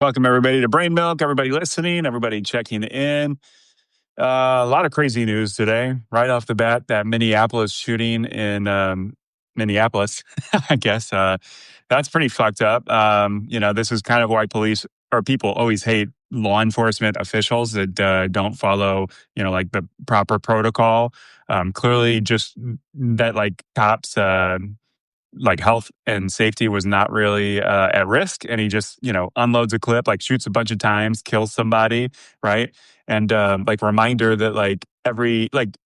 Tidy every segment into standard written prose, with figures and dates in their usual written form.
Welcome, everybody, to Brain Milk. Everybody listening, everybody checking in. A lot of crazy news today. Right off the bat, that Minneapolis shooting in Minneapolis, I guess, that's pretty fucked up. This is kind of why police or people always hate law enforcement officials that don't follow, like the proper protocol. Clearly, just that, like, cops. Like health and safety was not really at risk, and he just unloads a clip, like shoots a bunch of times, kills somebody, right? And like reminder that like every like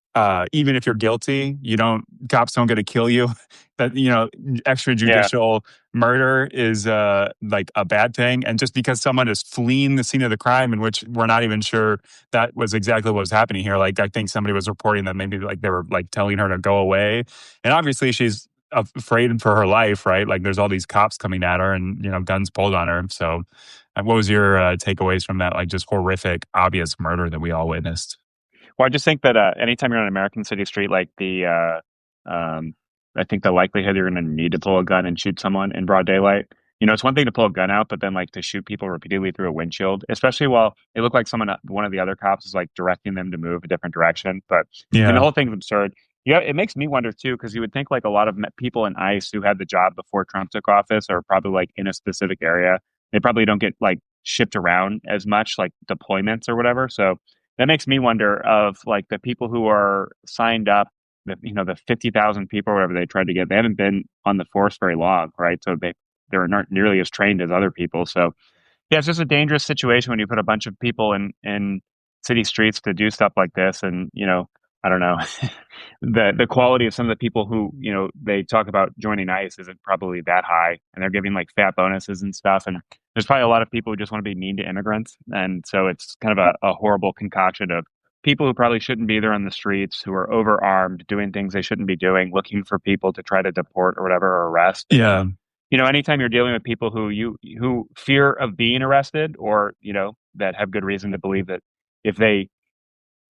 even if you're guilty, you don't cops don't get to kill you. That Yeah, extrajudicial murder is like a bad thing, and just because someone is fleeing the scene of the crime, in which we're not even sure that was exactly what was happening here. Like I think somebody was reporting that maybe like they were like telling her to go away, and obviously she's afraid for her life, right? Like there's all these cops coming at her and, guns pulled on her. So what was your takeaways from that, like just horrific, obvious murder that we all witnessed? well, I just think that anytime you're on an American city street, like I think the likelihood you're going to need to pull a gun and shoot someone in broad daylight. It's one thing to pull a gun out, but then like to shoot people repeatedly through a windshield, especially while it looked like one of the other cops was like directing them to move a different direction. But I mean, the Yeah. whole thing's absurd. Yeah, it makes me wonder too, because you would think like a lot of people in ICE who had the job before Trump took office are probably like in a specific area. They probably don't get like shipped around as much, like deployments or whatever. So that makes me wonder of like the people who are signed up, the 50,000 people or whatever they tried to get. They haven't been on the force very long, right? So they're not nearly as trained as other people. So yeah, it's just a dangerous situation when you put a bunch of people in city streets to do stuff like this. And I don't know, the quality of some of the people who they talk about joining ICE isn't probably that high, and they're giving like fat bonuses and stuff. And there's probably a lot of people who just want to be mean to immigrants, and so it's kind of a horrible concoction of people who probably shouldn't be there on the streets, who are overarmed, doing things they shouldn't be doing, looking for people to try to deport or whatever, or arrest. And then Yeah. anytime you're dealing with people who fear of being arrested, or that have good reason to believe that if they,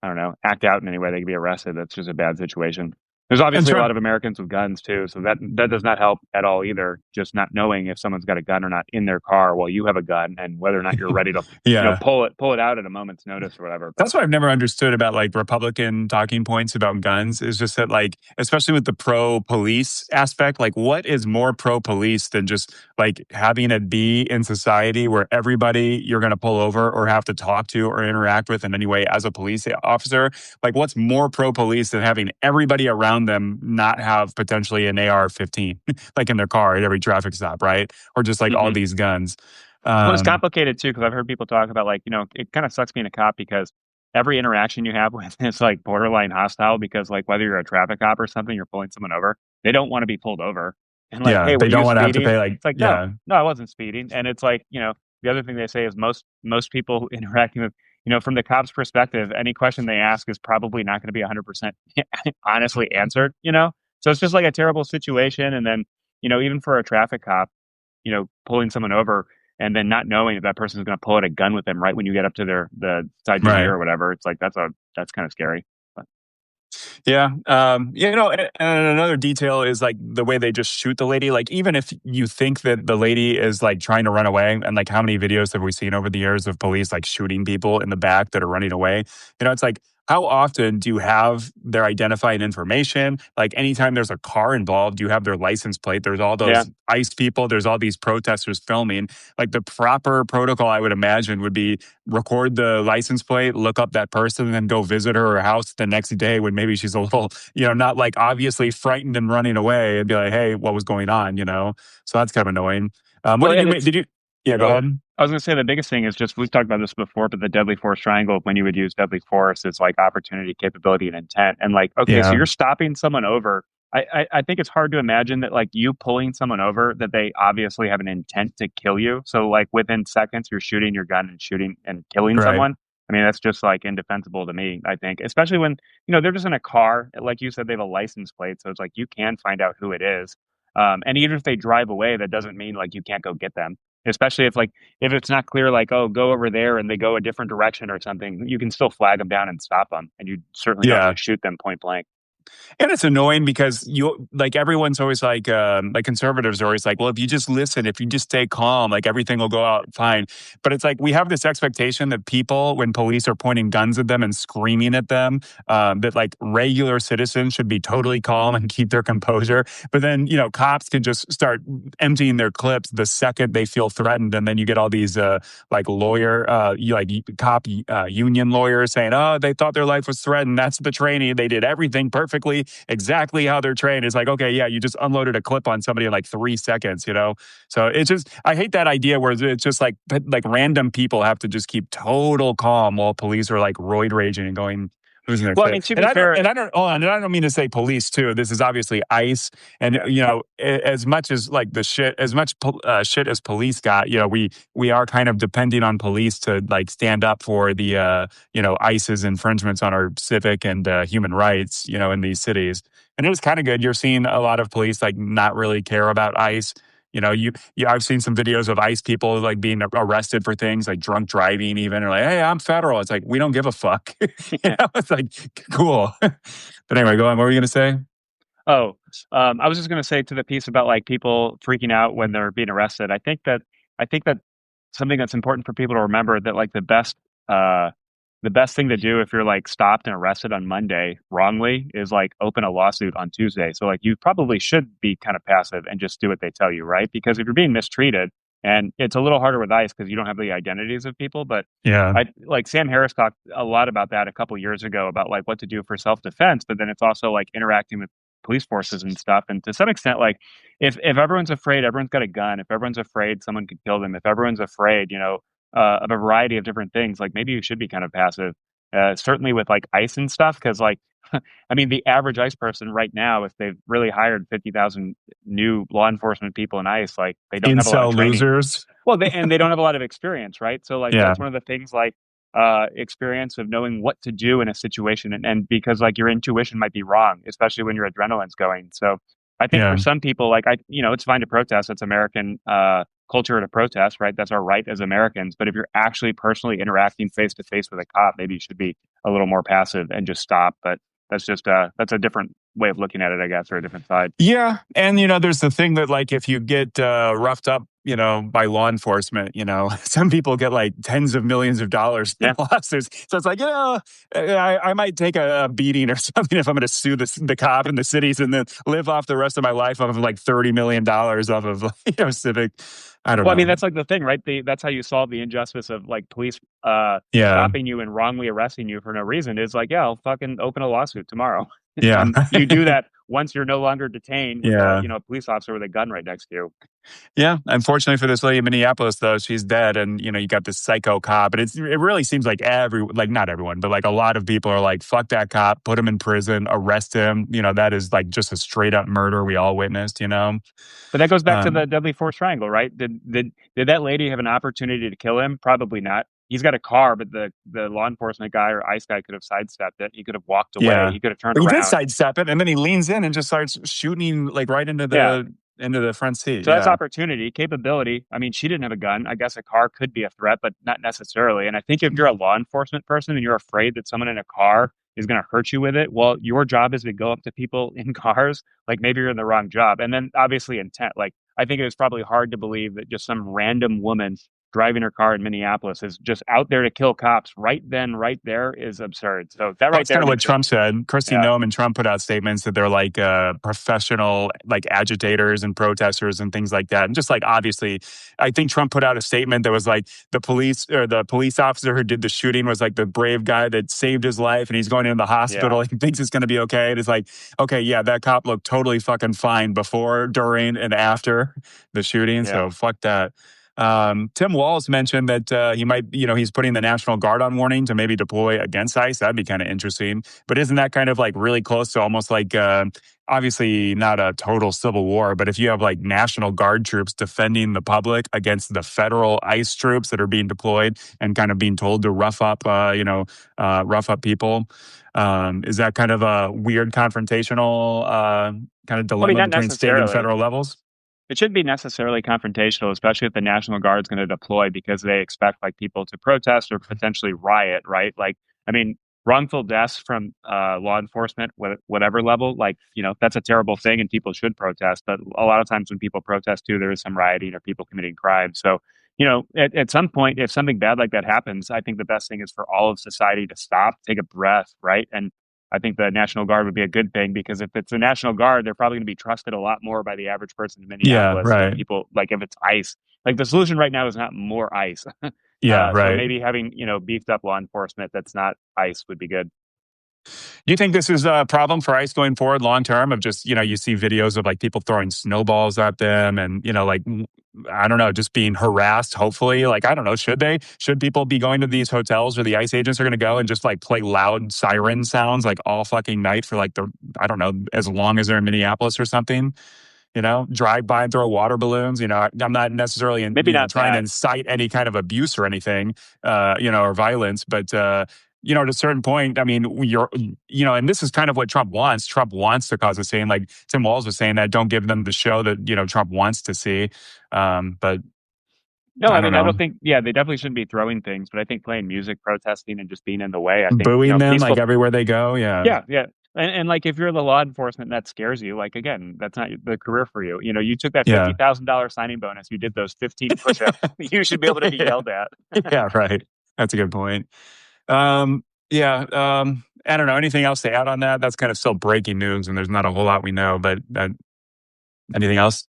I don't know, act out in any way they could be arrested, that's just a bad situation. There's And obviously a lot Trump, of Americans with guns too, so that does not help at all either. Just not knowing if someone's got a gun or not in their car while you have a gun, and whether or not you're ready to yeah. pull it out at a moment's notice or whatever. But That's what I've never understood about like Republican talking points about guns is just that, like, especially with the pro police aspect, like what is more pro police than just like having it be in society where everybody you're going to pull over or have to talk to or interact with in any way as a police officer? Like what's more pro police than having everybody around them not have potentially an AR-15 like in their car at every traffic stop, right? Or just like all mhm. these guns. Well, it's Um, complicated too, because I've heard people talk about like, it kind of sucks being a cop because every interaction you have with is like borderline hostile, because like whether you're a traffic cop or something, you're pulling someone over. They don't want to be pulled over. And like, yeah, hey, were they you don't want to have to speeding? pay like, It's like, no, yeah. no, I wasn't speeding. And it's like, the other thing they say is most people interacting with, from the cop's perspective, any question they ask is probably not going to be 100% honestly answered. So it's just like a terrible situation. And then, even for a traffic cop, pulling someone over and then not knowing if that person is going to pull out a gun with them right when you get up to the side of your Right. mirror or whatever. It's like that's kind of scary. But Yeah. And another detail is like the way they just shoot the lady. Like, even if you think that the lady is like trying to run away, and like how many videos have we seen over the years of police like shooting people in the back that are running away? It's like, how often do you have their identifying information? Like, anytime there's a car involved, you have their license plate. There's all yeah, those ICE people, there's all these protesters filming. Like, the proper protocol, I would imagine, would be record the license plate, look up that person, and then go visit her house the next day when maybe she's a little, not like obviously frightened and running away, and be like, hey, what was going on? So that's kind of annoying. What well, did and you make? it's Did you, yeah, go oh, ahead. I was going to say the biggest thing is just we've talked about this before, but the deadly force triangle, when you would use deadly force, is like opportunity, capability, and intent. And like, okay, so Yeah, you're stopping someone over. I think it's hard to imagine that like you pulling someone over, that they obviously have an intent to kill you. So like within seconds, you're shooting your gun and shooting and killing right. someone. I mean, that's just like indefensible to me, I think, especially when, they're just in a car. Like you said, they have a license plate. So it's like you can find out who it is. And even if they drive away, that doesn't mean like you can't go get them. Especially if it's not clear, like, oh, go over there and they go a different direction or something, you can still flag them down and stop them. And you certainly don't Yeah. just shoot them point blank. And it's annoying because you like everyone's always like conservatives are always like, well, if you just listen, if you just stay calm, like everything will go out fine. But it's like we have this expectation that people, when police are pointing guns at them and screaming at them, that like regular citizens should be totally calm and keep their composure. But then, cops can just start emptying their clips the second they feel threatened. And then you get all these like cop union lawyers saying, oh, they thought their life was threatened. That's the training. They did everything perfectly, exactly how they're trained. It's like, okay, yeah, you just unloaded a clip on somebody in like 3 seconds. So it's just, I hate that idea where it's just like random people have to just keep total calm while police are like roid raging and going, losing their Well, I shit. mean, to be fair, And I don't, hold on, and I don't mean to say police too. This is obviously ICE, and as much as like the shit, as much shit as police got, we are kind of depending on police to like stand up for the ICE's infringements on our civic and human rights, in these cities. And it was kind of good. You're seeing a lot of police like not really care about ICE. I've seen some videos of ICE people like being arrested for things like drunk driving, even, or like, hey, I'm federal. It's like, we don't give a fuck. It's like, cool. But anyway, go on. What were you going to say? oh, I was just going to say to the piece about like people freaking out when they're being arrested. I think that something that's important for people to remember that like the best thing to do if you're like stopped and arrested on Monday wrongly is like open a lawsuit on Tuesday. So like you probably should be kind of passive and just do what they tell you, right? Because if you're being mistreated, and it's a little harder with ICE because you don't have the identities of people, but Yeah. I like Sam Harris talked a lot about that a couple years ago about like what to do for self-defense, but then it's also like interacting with police forces and stuff. And to some extent, like if everyone's afraid, everyone's got a gun. If everyone's afraid, someone could kill them. If everyone's afraid, of a variety of different things, like maybe you should be kind of passive. Certainly with like ICE and stuff, because like I mean, the average ICE person right now, if they've really hired 50,000 new law enforcement people in ICE, like they don't have a lot of Incel training. losers. Well, they don't have a lot of experience, right? So like Yeah. that's one of the things like experience of knowing what to do in a situation, and because like your intuition might be wrong, especially when your adrenaline's going. So I think for Yeah. some people, like it's fine to protest. It's American culture to protest, right? That's our right as Americans. But if you're actually personally interacting face to face with a cop, maybe you should be a little more passive and just stop. But that's a different way of looking at it, I guess, or a different side. Yeah. And, there's the thing that, like, if you get roughed up, by law enforcement, some people get like tens of millions of dollars in Yeah. lawsuits. So it's like, I might take a beating or something if I'm going to sue the cop in the cities and then live off the rest of my life off of like $30 million off of, civic. I don't Well, I mean, know. that's like the thing, right? That's how you solve the injustice of like police Yeah. stopping you and wrongly arresting you for no reason. Is like, yeah, I'll fucking open a lawsuit tomorrow. Yeah. And you do that once you're no longer detained with Yeah. a police officer with a gun right next to you. Yeah, unfortunately for this lady in Minneapolis, though, she's dead, and you got this psycho cop. But it really seems like not everyone, but like a lot of people are like, "Fuck that cop, put him in prison, arrest him." That is like just a straight up murder we all witnessed. But that goes back to Um, the deadly force triangle, right? Did that lady have an opportunity to kill him? Probably not. He's got a car, but the law enforcement guy or ICE guy could have sidestepped it. He could have walked away. yeah, He could have turned but he did around. sidestep it, and then he leans in and just starts shooting like right into Yeah. the front seat. So that's Yeah, opportunity, capability. I mean, she didn't have a gun. I guess a car could be a threat, but not necessarily. And I think if you're a law enforcement person and you're afraid that someone in a car is going to hurt you with it, well, your job is to go up to people in cars. Like maybe you're in the wrong job. And then obviously intent. Like I think it was probably hard to believe that just some random woman driving her car in Minneapolis is just out there to kill cops right then, right there is absurd. So that well, right it's kind there of what makes it. Trump said. Christy Yeah. Noem and Trump put out statements that they're like professional, like agitators and protesters and things like that. And just like obviously, I think Trump put out a statement that was like the police officer who did the shooting was like the brave guy that saved his life, and he's going into the Yeah. hospital. He thinks it's going to be okay. And it's like, okay, yeah, that cop looked totally fucking fine before, during, and after the shooting. Yeah. So fuck that. Tim Walz mentioned that he might, he's putting the National Guard on warning to maybe deploy against ICE. That'd be kind of interesting. But isn't that kind of like really close to almost like, obviously not a total civil war, but if you have like National Guard troops defending the public against the federal ICE troops that are being deployed and kind of being told to rough up people, is that kind of a weird confrontational kind of Well, I mean, dilemma not between state and necessarily. federal levels? It shouldn't be necessarily confrontational, especially if the National Guard's going to deploy because they expect like people to protest or potentially riot, right? Like, I mean, wrongful deaths from law enforcement, whatever level, like, that's a terrible thing and people should protest. But a lot of times when people protest too, there is some rioting or people committing crime. So, at some point, if something bad like that happens, I think the best thing is for all of society to stop, take a breath, right? And I think the National Guard would be a good thing because if it's the National Guard, they're probably going to be trusted a lot more by the average person in Yeah, Minneapolis than right. people like if it's ICE. Like the solution right now is not more ICE. Yeah, So right. maybe having, beefed up law enforcement that's not ICE would be good. Do you think this is a problem for ICE going forward long term of just, you see videos of like people throwing snowballs at them and, like, I don't know, just being harassed, hopefully. Like, I don't know, should they? Should people be going to these hotels where the ICE agents are going to go and just like play loud siren sounds like all fucking night for like I don't know, as long as they're in Minneapolis or something? Drive by and throw water balloons. I'm not necessarily, Maybe not trying to that. incite any kind of abuse or anything, or violence. But, at a certain point, I mean, and this is kind of what Trump wants. Trump wants to cause a scene. Like Tim Walz was saying that don't give them the show that, Trump wants to see. But No, I I don't mean, I know, don't think, yeah, they definitely shouldn't be throwing things, but I think playing music, protesting, and just being in the way, I think, booing them like peaceful. everywhere they go. Yeah. Yeah, yeah. And like if you're the law enforcement and that scares you, like again, that's not the career for you. You took that Yeah. $50,000 signing bonus, you did those 15 push-ups. You should be able to be Yeah. yelled at. Yeah. Right. That's a good point. Yeah. I don't know. Anything else to add on that? That's kind of still breaking news, and there's not a whole lot we know. But anything else?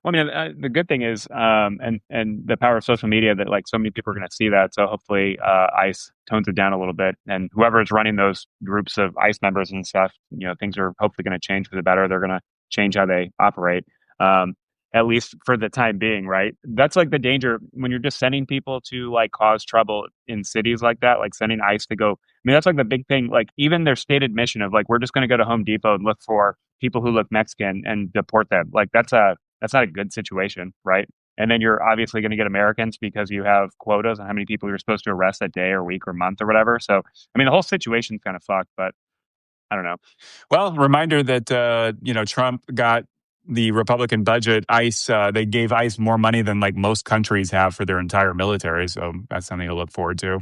Well, I mean, the good thing is, and the power of social media that like so many people are going to see that. So hopefully, ICE tones it down a little bit, and whoever is running those groups of ICE members and stuff, things are hopefully going to change for the better. They're going to change how they operate, at least for the time being, right? That's like the danger when you're just sending people to like cause trouble in cities like that, like sending ICE to go. I mean, that's like the big thing. Like even their stated mission of like we're just going to go to Home Depot and look for people who look Mexican and deport them. Like that's not a good situation, right? And then you're obviously going to get Americans because you have quotas on how many people you're supposed to arrest a day or week or month or whatever. So, I mean, the whole situation's kind of fucked, but I don't know. Well, reminder that Trump got the Republican budget. ICE they gave ICE more money than like most countries have for their entire military. So that's something to look forward to.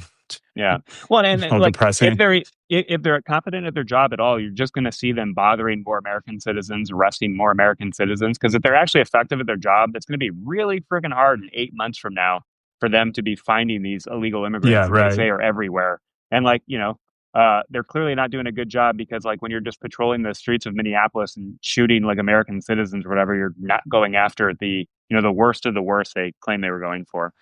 Yeah. Well, A and little like depressing. if they're competent at their job at all, you're just going to see them bothering more American citizens, arresting more American citizens. Because if they're actually effective at their job, it's going to be really freaking hard in 8 months from now for them to be finding these illegal Yeah, immigrants that they right. say are everywhere. And like they're clearly not doing a good job because like when you're just patrolling the streets of Minneapolis and shooting like American citizens or whatever, you're not going after the worst of the worst they claim they were going for.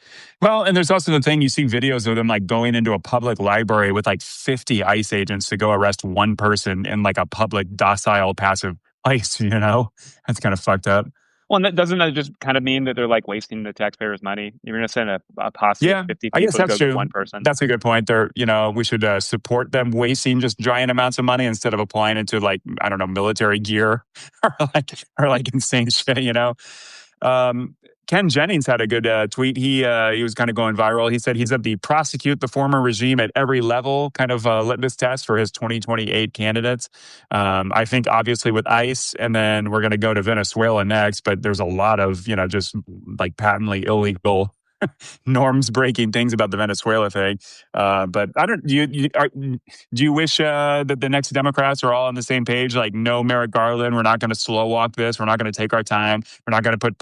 Well, and there's also the thing you see videos of them like going into a public library with like 50 ICE agents to go arrest one person in like a public, docile, passive place, That's kind of fucked up. Well, and doesn't that just kind of mean that they're like wasting the taxpayers' money? You're going to send a posse of Yeah, 50 I guess people to that's go get true. one person. That's a good point. We should support them wasting just giant amounts of money instead of applying it to like, I don't know, military gear or like insane shit. Um, Ken Jennings had a good tweet. He was kind of going viral. He said he's at the prosecute the former regime at every level kind of litmus test for his 2028 candidates. I think obviously with ICE, and then we're going to go to Venezuela next. But there's a lot of just like patently illegal norms breaking things about the Venezuela thing. But I don't. Do you wish that the next Democrats are all on the same page? Like, no, Merrick Garland, we're not going to slow walk this. We're not going to take our time. We're not going to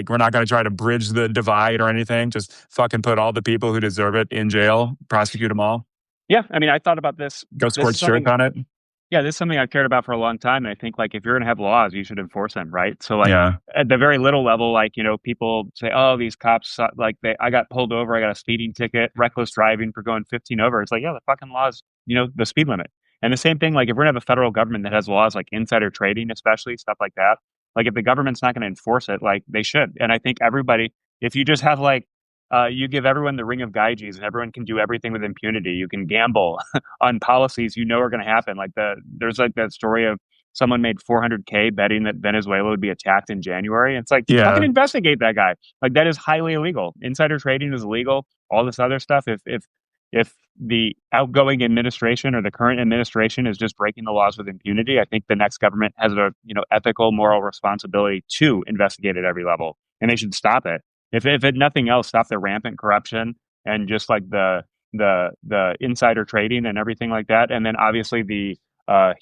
we're not going to try to bridge the divide or anything. Just fucking put all the people who deserve it in jail, prosecute them all, Yeah, I mean, I thought about this. go This scorch is earth something. on it. Yeah, this is something I've cared about for a long time. And I think like if you're going to have laws, you should enforce them, right? So like Yeah, at the very little level, like people say, "Oh, these cops like I got pulled over, I got a speeding ticket, reckless driving for going 15 over." It's like, yeah, the fucking laws, the speed limit. And the same thing, like if we're going to have a federal government that has laws like insider trading, especially stuff like that, like if the government's not going to enforce it, like they should. And I think everybody, if you just have like you give everyone the ring of Gyges and everyone can do everything with impunity. You can gamble on policies are going to happen. Like there's like that story of someone made 400K betting that Venezuela would be attacked in January. It's like fucking yeah, investigate that guy. Like that is highly illegal. Insider trading is illegal. All this other stuff. If the outgoing administration or the current administration is just breaking the laws with impunity, I think the next government has a ethical, moral responsibility to investigate at every level, and they should stop it. If nothing else, stop the rampant corruption and just like the the insider trading and everything like that, and then obviously the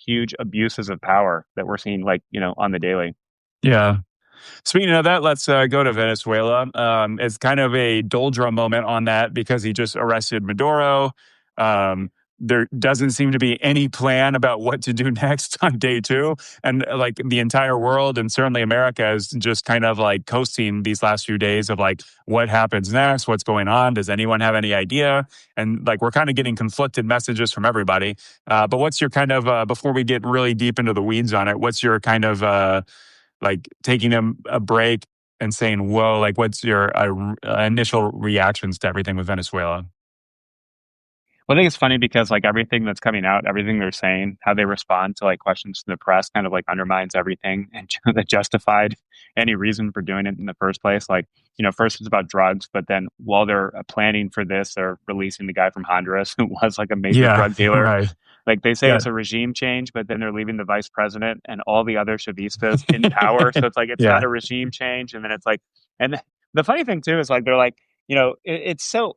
huge abuses of power that we're seeing, like, on the daily. Yeah. Speaking of that, let's go to Venezuela. It's kind of a doldrum moment on that because he just arrested Maduro. There doesn't seem to be any plan about what to do next on day two. And like the entire world and certainly America is just kind of like coasting these last few days of like, what happens next? What's going on? Does anyone have any idea? And like, we're kind of getting conflicted messages from everybody. But what's your kind of, before we get really deep into the weeds on it, what's your kind of, like taking a break and saying, "Whoa!" Like, what's your initial reactions to everything with Venezuela? Well, I think it's funny because like everything that's coming out, everything they're saying, how they respond to like questions from the press kind of like undermines everything and that justified any reason for doing it in the first place. Like, first it's about drugs, but then while they're planning for this, they're releasing the guy from Honduras who was like a major Yeah, drug dealer. right. Like they say Yeah, it's a regime change, but then they're leaving the vice president and all the other chavistas in power. So it's like it's not yeah, a regime change. And then it's like, and the funny thing too is like they're like, it's so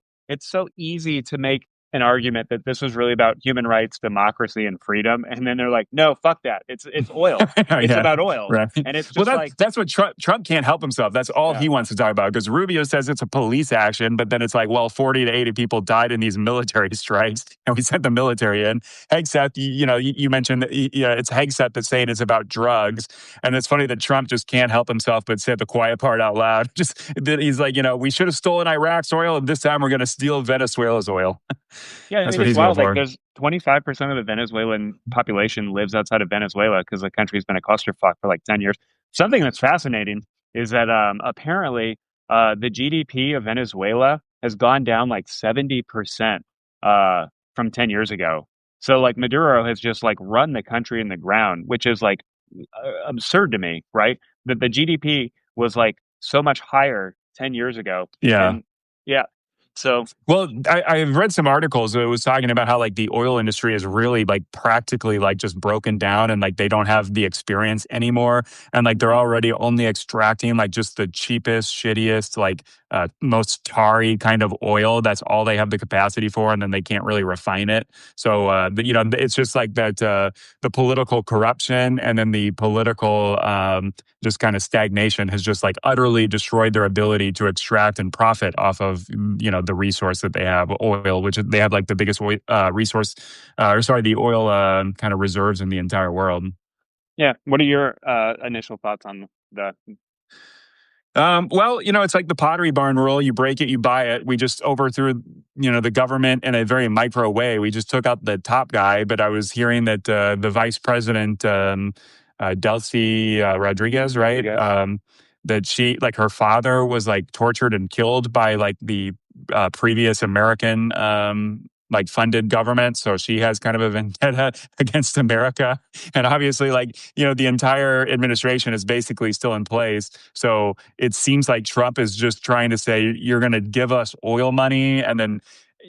easy to make an argument that this was really about human rights, democracy, and freedom. And then they're like, no, fuck that. It's oil. It's yeah. about oil. Right. And it's Well, just like, that's what Trump can't help himself. That's all yeah. he wants to talk about because Rubio says it's a police action, but then it's like, well, 40 to 80 people died in these military strikes, and we sent the military in. Hegseth, you mentioned that, it's Hegseth that's saying it's about drugs, and it's funny that Trump just can't help himself but say the quiet part out loud. Just that he's like, we should have stolen Iraq's oil, and this time we're going to steal Venezuela's oil. Yeah, I That's mean, what it's he's going wild. Like, for. there's 25% of the Venezuelan population lives outside of Venezuela because the country's been a clusterfuck for like 10 years. Something that's fascinating is that apparently the GDP of Venezuela has gone down like 70% from 10 years ago. So, like, Maduro has just like run the country in the ground, which is like absurd to me, right? That the GDP was like so much higher 10 years ago. Yeah. And yeah, so Well, I've read some articles that was talking about how like the oil industry is really like practically like just broken down and like they don't have the experience anymore. And like they're already only extracting like just the cheapest, shittiest, like most tarry kind of oil. That's all they have the capacity for. And then they can't really refine it. So, it's just like that the political corruption and then the political just kind of stagnation has just like utterly destroyed their ability to extract and profit off of the resource that they have, oil, which they have like the biggest resource, the oil kind of reserves in the entire world. yeah, what are your initial thoughts on the? Well, it's like the Pottery Barn rule. You break it, you buy it. We just overthrew, the government in a very micro way. We just took out the top guy. But I was hearing that the vice president, Delcy Rodriguez, right? That she, like her father was like tortured and killed by like the previous American like funded government. So she has kind of a vendetta against America. And obviously, like, the entire administration is basically still in place. So it seems like Trump is just trying to say, you're going to give us oil money. And then,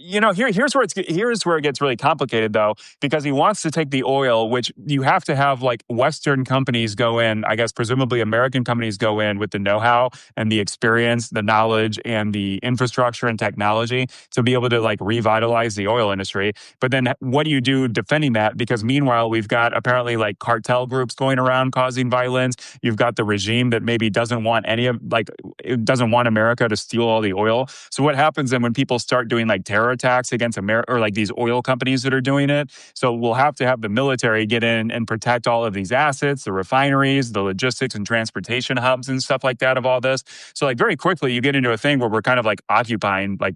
here's where it gets really complicated though, because he wants to take the oil, which you have to have like Western companies go in, I guess, presumably American companies go in with the know-how and the experience, the knowledge and the infrastructure and technology to be able to like revitalize the oil industry. But then what do you do defending that? Because meanwhile, we've got apparently like cartel groups going around causing violence. You've got the regime that maybe doesn't want it doesn't want America to steal all the oil. So what happens then when people start doing like terror attacks against America or like these oil companies that are doing it? So we'll have to have the military get in and protect all of these assets, the refineries, the logistics and transportation hubs and stuff like that of all this. So like very quickly you get into a thing where we're kind of like occupying like,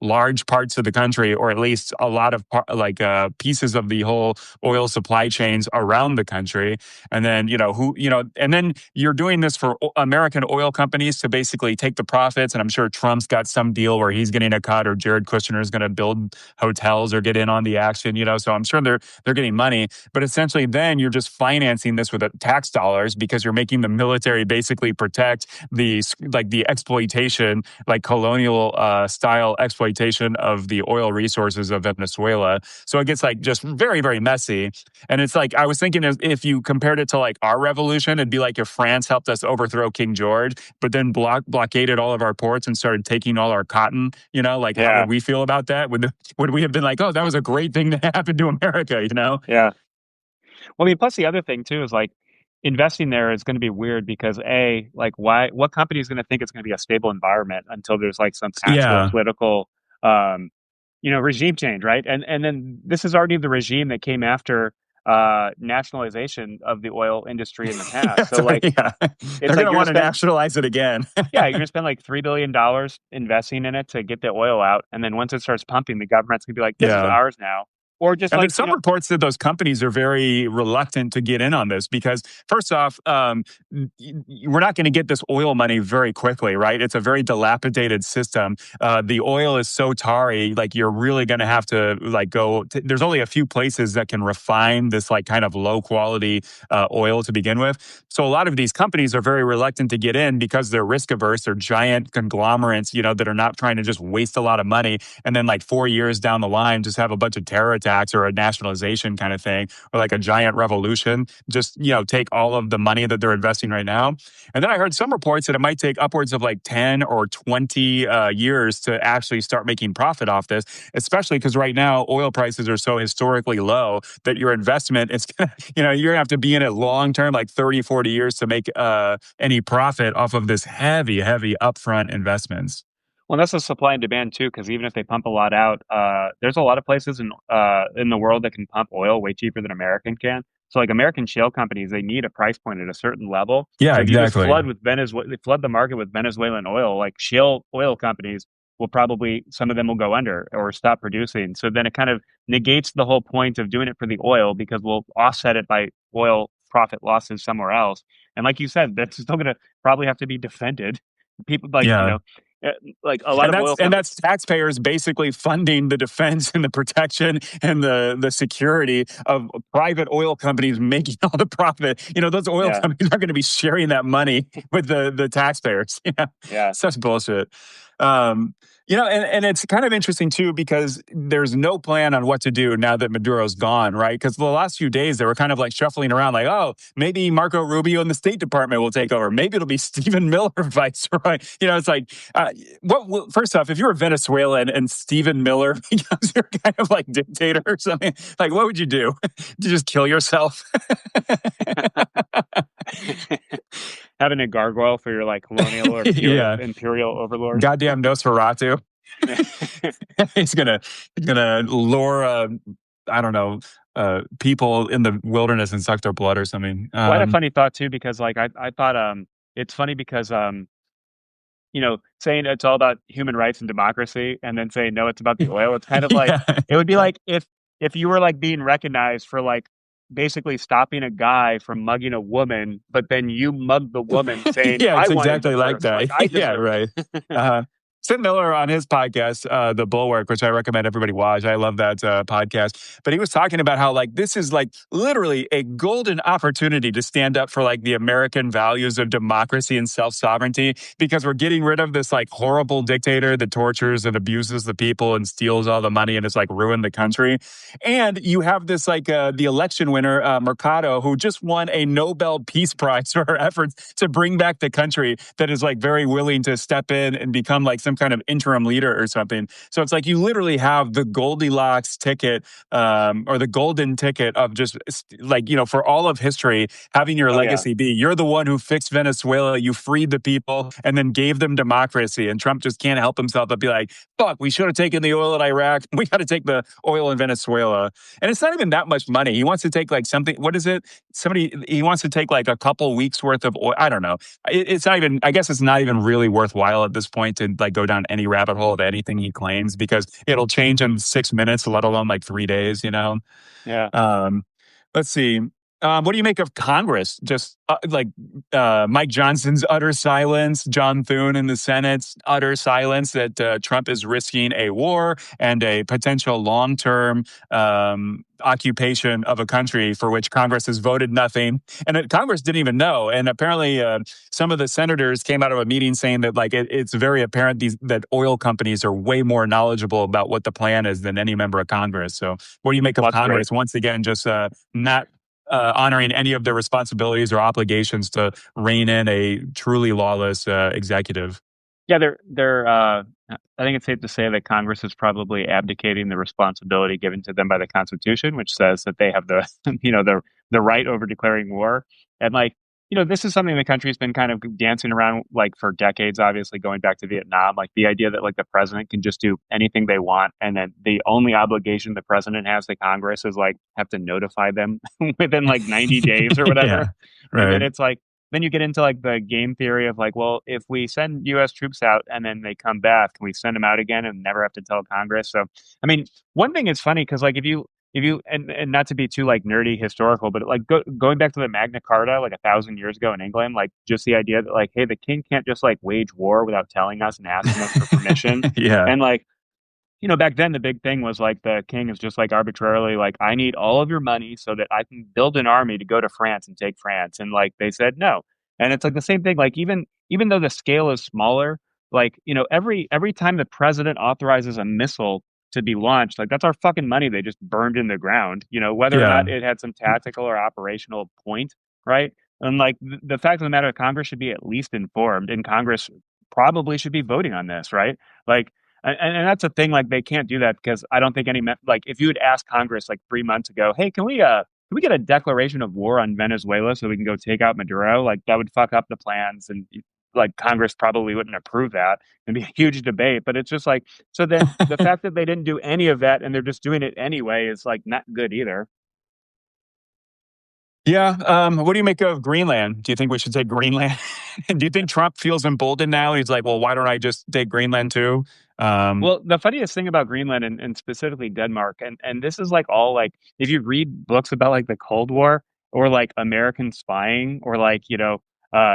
large parts of the country, or at least a lot of pieces of the whole oil supply chains around the country. And then, and then you're doing this for American oil companies to basically take the profits. And I'm sure Trump's got some deal where he's getting a cut, or Jared Kushner is going to build hotels or get in on the action, so I'm sure they're getting money. But essentially then you're just financing this with tax dollars because you're making the military basically protect the exploitation, like colonial style exploitation of the oil resources of Venezuela. So it gets like just very, very messy. And it's like, I was thinking if you compared it to like our revolution, it'd be like if France helped us overthrow King George, but then blockaded all of our ports and started taking all our cotton, how Yeah, would we feel about that? Would we have been like, oh, that was a great thing to happen to America, you know? Yeah. Well, I mean, plus the other thing too is like investing there is going to be weird because A, like what company is going to think it's going to be a stable environment until there's like some actual Yeah. political, um, regime change, right? And then this is already the regime that came after nationalization of the oil industry in the past. So like Yeah. it's They're like going to you're gonna want to spend nationalize it again. yeah, you're gonna spend like $3 billion investing in it to get the oil out, and then once it starts pumping, the government's gonna be like, "This is Yeah. ours now," or just And like there's some reports that those companies are very reluctant to get in on this because, first off, we're not going to get this oil money very quickly, right? It's a very dilapidated system. The oil is so tarry, like you're really going to have to like there's only a few places that can refine this like kind of low quality oil to begin with. So a lot of these companies are very reluctant to get in because they're risk averse. They're giant conglomerates, that are not trying to just waste a lot of money and then like 4 years down the line just have a bunch of terror attacks or a nationalization kind of thing or like a giant revolution. Just take all of the money that they're investing right now. And then I heard some reports that it might take upwards of like 10 or 20 years to actually start making profit off this, especially because right now oil prices are so historically low that your investment is gonna, you're gonna have to be in it long term, like 30, 40 years to make any profit off of this heavy, heavy upfront investments. well, that's the supply and demand too, because even if they pump a lot out, there's a lot of places in the world that can pump oil way cheaper than American can. So like American shale companies, they need a price point at a certain level. Yeah, So if you just exactly. flood with Venezuela, flood the market with Venezuelan oil, like shale oil companies will probably some of them will go under or stop producing. So then it kind of negates the whole point of doing it for the oil because we'll offset it by oil profit losses somewhere else. And like you said, that's still going to probably have to be defended. People like Yeah. uh, like a lot And of that's oil and companies. that's taxpayers basically funding the defense and the protection and the security of private oil companies making all the profit. Those oil Yeah, companies are going to be sharing that money with the taxpayers. yeah. Such bullshit. Um, and it's kind of interesting too because there's no plan on what to do now that Maduro's gone, right? Because the last few days they were kind of like shuffling around, like, oh, maybe Marco Rubio in the State Department will take over. Maybe it'll be Stephen Miller vice, right? It's like first off, if you were Venezuela and Stephen Miller becomes your kind of like dictator or something, like what would you do? Do you just kill yourself? Having a gargoyle for your like colonial or Yeah, imperial overlord. goddamn Nosferatu. he's gonna lure I don't know people in the wilderness and suck their blood or something. Well, I had a funny thought too because like I thought it's funny because saying it's all about human rights and democracy and then saying no, it's about the oil. It's kind of like Yeah. it would be like if you were like being recognized for like basically stopping a guy from mugging a woman, but then you mugged the woman saying, Yeah, I it's wanted the exactly like first, like that. I Yeah, deserve right. it. Tim Miller on his podcast, The Bulwark, which I recommend everybody watch. I love that podcast. But he was talking about how like this is like literally a golden opportunity to stand up for like the American values of democracy and self-sovereignty because we're getting rid of this like horrible dictator that tortures and abuses the people and steals all the money and has like ruined the country. And you have this like the election winner, Mercado, who just won a Nobel Peace Prize for her efforts to bring back the country that is like very willing to step in and become like some kind of interim leader or something. So it's like you literally have the Goldilocks ticket or the golden ticket of just like, for all of history, having your Oh yeah. legacy be you're the one who fixed Venezuela, you freed the people and then gave them democracy. And Trump just can't help himself but be like, fuck, we should have taken the oil in Iraq. We got to take the oil in Venezuela. And it's not even that much money. He wants to take like something, what is it? He wants to take like a couple weeks worth of oil. I don't know. It's not even, I guess it's not even really worthwhile at this point to like go down any rabbit hole of anything he claims because it'll change in 6 minutes, let alone like 3 days. Yeah. Um, let's see. What do you make of Congress? Just Mike Johnson's utter silence, John Thune in the Senate's utter silence that Trump is risking a war and a potential long-term occupation of a country for which Congress has voted nothing. And Congress didn't even know. And apparently some of the senators came out of a meeting saying that like it's very apparent that oil companies are way more knowledgeable about what the plan is than any member of Congress. So what do you make of Well, that's great. Congress? Once again, just not honoring any of their responsibilities or obligations to rein in a truly lawless executive. Yeah, they're I think it's safe to say that Congress is probably abdicating the responsibility given to them by the Constitution, which says that they have the the right over declaring war. And like, this is something the country's been kind of dancing around like for decades, obviously going back to Vietnam, like the idea that like the president can just do anything they want and then the only obligation the president has to Congress is like have to notify them within like 90 days or Yeah, whatever. And then right. it's like then you get into like the game theory of like, well, if we send U.S. troops out and then they come back, can we send them out again and never have to tell Congress? So, I mean, one thing is funny because like if you and not to be too like nerdy historical, but like going back to the Magna Carta like 1,000 years ago in England, like just the idea that like, hey, the king can't just like wage war without telling us and asking us for permission, Yeah. and like back then the big thing was like the king is just like arbitrarily like, I need all of your money so that I can build an army to go to France and take France. And like they said no. And it's like the same thing, like even though the scale is smaller, like, every time the president authorizes a missile to be launched, like that's our fucking money they just burned in the ground, whether or Yeah. not it had some tactical or operational point, right? And like the fact of the matter, Congress should be at least informed, and Congress probably should be voting on this, right? Like and that's the thing, like they can't do that because I don't think like if you had asked Congress like 3 months ago, hey, can we get a declaration of war on Venezuela so we can go take out Maduro? Like that would fuck up the plans, and like Congress probably wouldn't approve that. It'd be a huge debate. But it's just like, so then the fact that they didn't do any of that and they're just doing it anyway is like not good either. Yeah. What do you make of Greenland? Do you think we should take Greenland? Do you think Trump feels emboldened now? He's like, well, why don't I just take Greenland too? Um, Well, the funniest thing about Greenland and specifically Denmark, and this is like all like if you read books about like the Cold War or like American spying or like,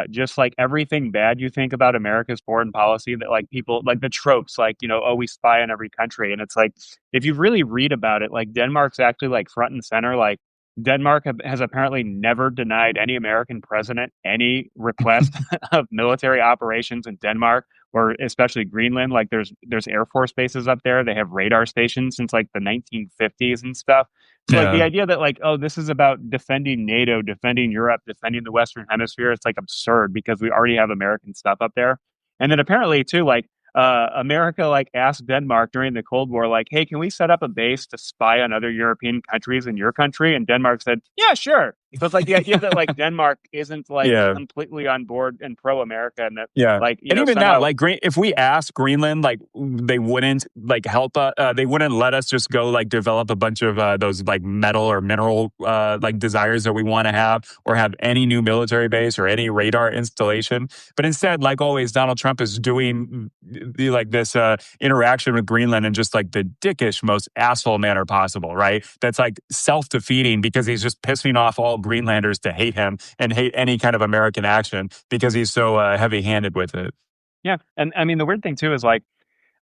just like everything bad you think about America's foreign policy that like people like the tropes, like, oh, we spy on every country. And it's like if you really read about it, like Denmark's actually like front and center, like Denmark has apparently never denied any American president any request of military operations in Denmark or especially Greenland. Like there's Air Force bases up there. They have radar stations since like the 1950s and stuff. So like the yeah. idea that like, oh, this is about defending NATO, defending Europe, defending the Western Hemisphere, it's like absurd because we already have American stuff up there. And then apparently too, like America like asked Denmark during the Cold War, like, hey, can we set up a base to spy on other European countries in your country? And Denmark said, yeah, sure. So it's like the idea that like Denmark isn't like Yeah. completely on board and pro America, and that Yeah. like, And even now, somehow. like, if we ask Greenland, like, they wouldn't like help us. They wouldn't let us just go like develop a bunch of those like metal or mineral like desires that we want to have, or have any new military base or any radar installation. But instead, like always, Donald Trump is doing like this interaction with Greenland in just like the dickish, most asshole manner possible, right? That's like self defeating because he's just pissing off all Greenlanders to hate him and hate any kind of American action because he's so heavy handed with it. Yeah. And I mean, the weird thing too is like,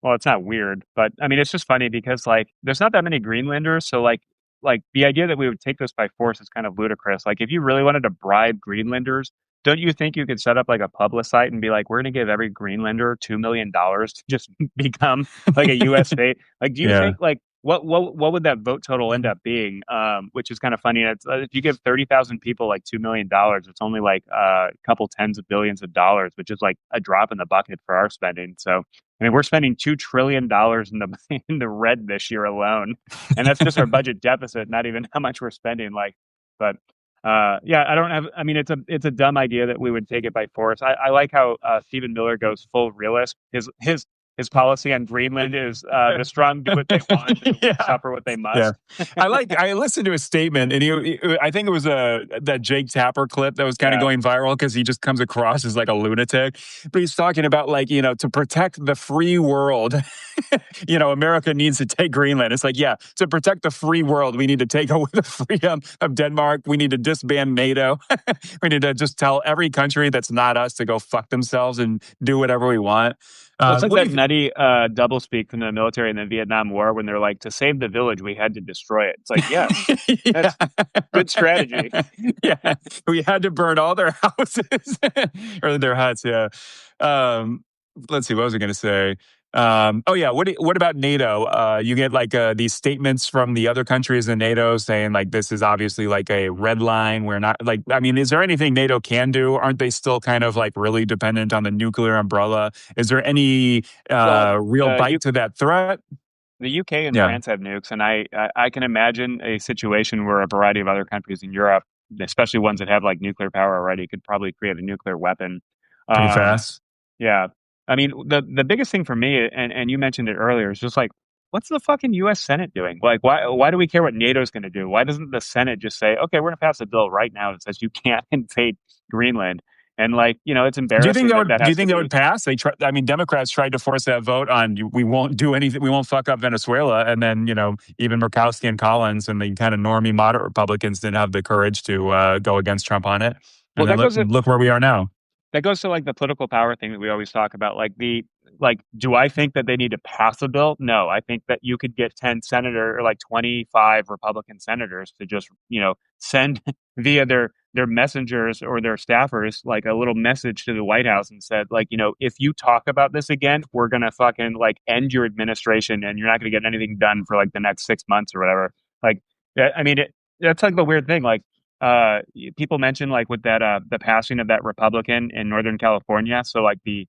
well, it's not weird, but I mean, it's just funny because like there's not that many Greenlanders. So like the idea that we would take this by force is kind of ludicrous. Like if you really wanted to bribe Greenlanders, don't you think you could set up like a public site and be like, we're going to give every Greenlander $2 million to just become like a U.S. state? Like, do you Yeah. think like what would that vote total end up being? Which is kind of funny. It's, if you give 30,000 people like $2 million, it's only like a couple tens of billions of dollars, which is like a drop in the bucket for our spending. So I mean, we're spending $2 trillion in the in the red this year alone, and that's just our budget deficit, not even how much we're spending. Like, but yeah, I don't have. I mean, it's a dumb idea that we would take it by force. I like how Stephen Miller goes full realist. His policy on Greenland is the strong do what they want, and the weak Yeah. suffer what they Yeah. must. I listened to his statement, and I think it was that Jake Tapper clip that was kind of Yeah, going viral because he just comes across as like a lunatic. But he's talking about like, to protect the free world, America needs to take Greenland. It's like, yeah, to protect the free world, we need to take away the freedom of Denmark. We need to disband NATO. We need to just tell every country that's not us to go fuck themselves and do whatever we want. well, it's like What do that you nutty doublespeak from the military in the Vietnam War when they're like, to save the village, we had to destroy it. It's like, yes, yeah, that's good strategy. right. Yeah, we had to burn all their houses or their huts. Yeah. Um, let's see. What was I going to say? Oh yeah. What about NATO? You get like these statements from the other countries in NATO saying like this is obviously like a red line. We're not like. I mean, is there anything NATO can do? Aren't they still kind of like really dependent on the nuclear umbrella? Is there any Well, real the bite to that threat? the UK and Yeah, France have nukes, and I can imagine a situation where a variety of other countries in Europe, especially ones that have like nuclear power already, could probably create a nuclear weapon. pretty Um, fast. yeah, I mean the biggest thing for me, and you mentioned it earlier, is just like, what's the fucking U.S. Senate doing? Like, why do we care what NATO's going to do? Why doesn't the Senate just say, okay, we're going to pass a bill right now that says you can't invade Greenland? And like, it's embarrassing that that Do you has to think that be. would pass? I mean, Democrats tried to force that vote on we won't do anything, we won't fuck up Venezuela, and then even Murkowski and Collins and the kind of normie moderate Republicans didn't have the courage to go against Trump on it, Well, and then look where we are now. that goes to like the political power thing that we always talk about. Like, do I think that they need to pass a bill? No, I think that you could get 10 senator or like 25 Republican senators to just, send via their messengers or their staffers like a little message to the White House and said, like, if you talk about this again, we're gonna fucking like end your administration and you're not gonna get anything done for like the next 6 months or whatever. Like, I mean, that's like the weird thing. Like, people mention like with that the passing of that Republican in Northern California. So like the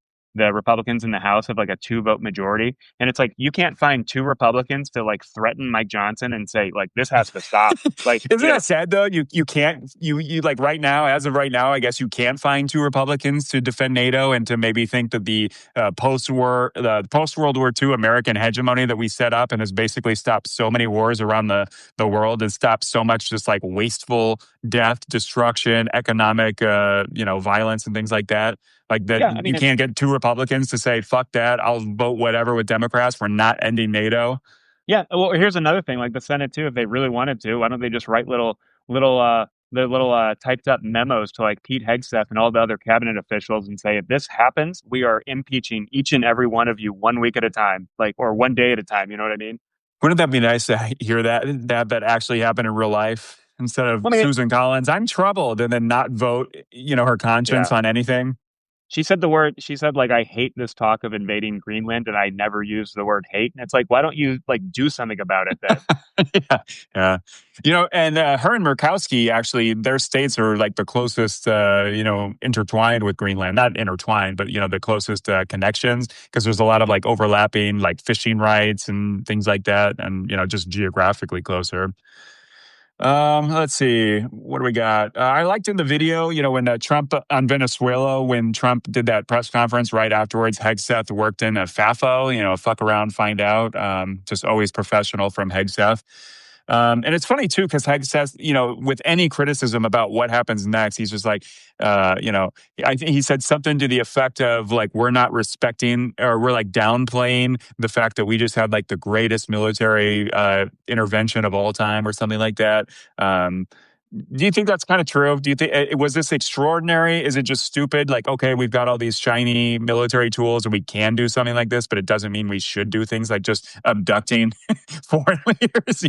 Republicans in the House have like a 2 vote majority, and it's like you can't find two Republicans to like threaten Mike Johnson and say like this has to stop. Like Isn't that sad though? You can't like right now, as of right now, I guess you can find two Republicans to defend NATO and to maybe think that the post World War II American hegemony that we set up and has basically stopped so many wars around the world and stopped so much just like wasteful death, destruction, economic violence and things like that. Like that, yeah, I you mean it's can't get two Republicans to say "fuck that." I'll vote whatever with Democrats for not ending NATO. yeah. Well, here's another thing. Like the Senate too, if they really wanted to, why don't they just write little the little typed up memos to like Pete Hegseth and all the other cabinet officials and say if this happens, we are impeaching each and every one of you 1 week at a time, like or one day at a time. You know what I mean? Wouldn't that be nice to hear that actually happened in real life instead of Well, I mean, Susan Collins? I'm troubled, and then not vote, her conscience yeah. on anything. She said the word, she said, like, I hate this talk of invading Greenland, and I never use the word hate. And it's like, why don't you, like, do something about it then? Yeah, yeah. And her and Murkowski actually, their states are like the closest, intertwined with Greenland. Not intertwined, but the closest connections because there's a lot of like overlapping, like fishing rights and things like that, and just geographically closer. Let's see. What do we got? I liked in the video, when Trump on Venezuela, when Trump did that press conference right afterwards, Hegseth worked in a FAFO, fuck around, find out. Just always professional from Hegseth. And it's funny too, because Hegseth, with any criticism about what happens next, he's just like, I think he said something to the effect of like, we're not respecting or we're like downplaying the fact that we just had like the greatest military intervention of all time or something like that. Um, do you think that's kind of true? Do you think was this extraordinary? Is it just stupid? Like, okay, we've got all these shiny military tools and we can do something like this, but it doesn't mean we should do things like just abducting foreign leaders.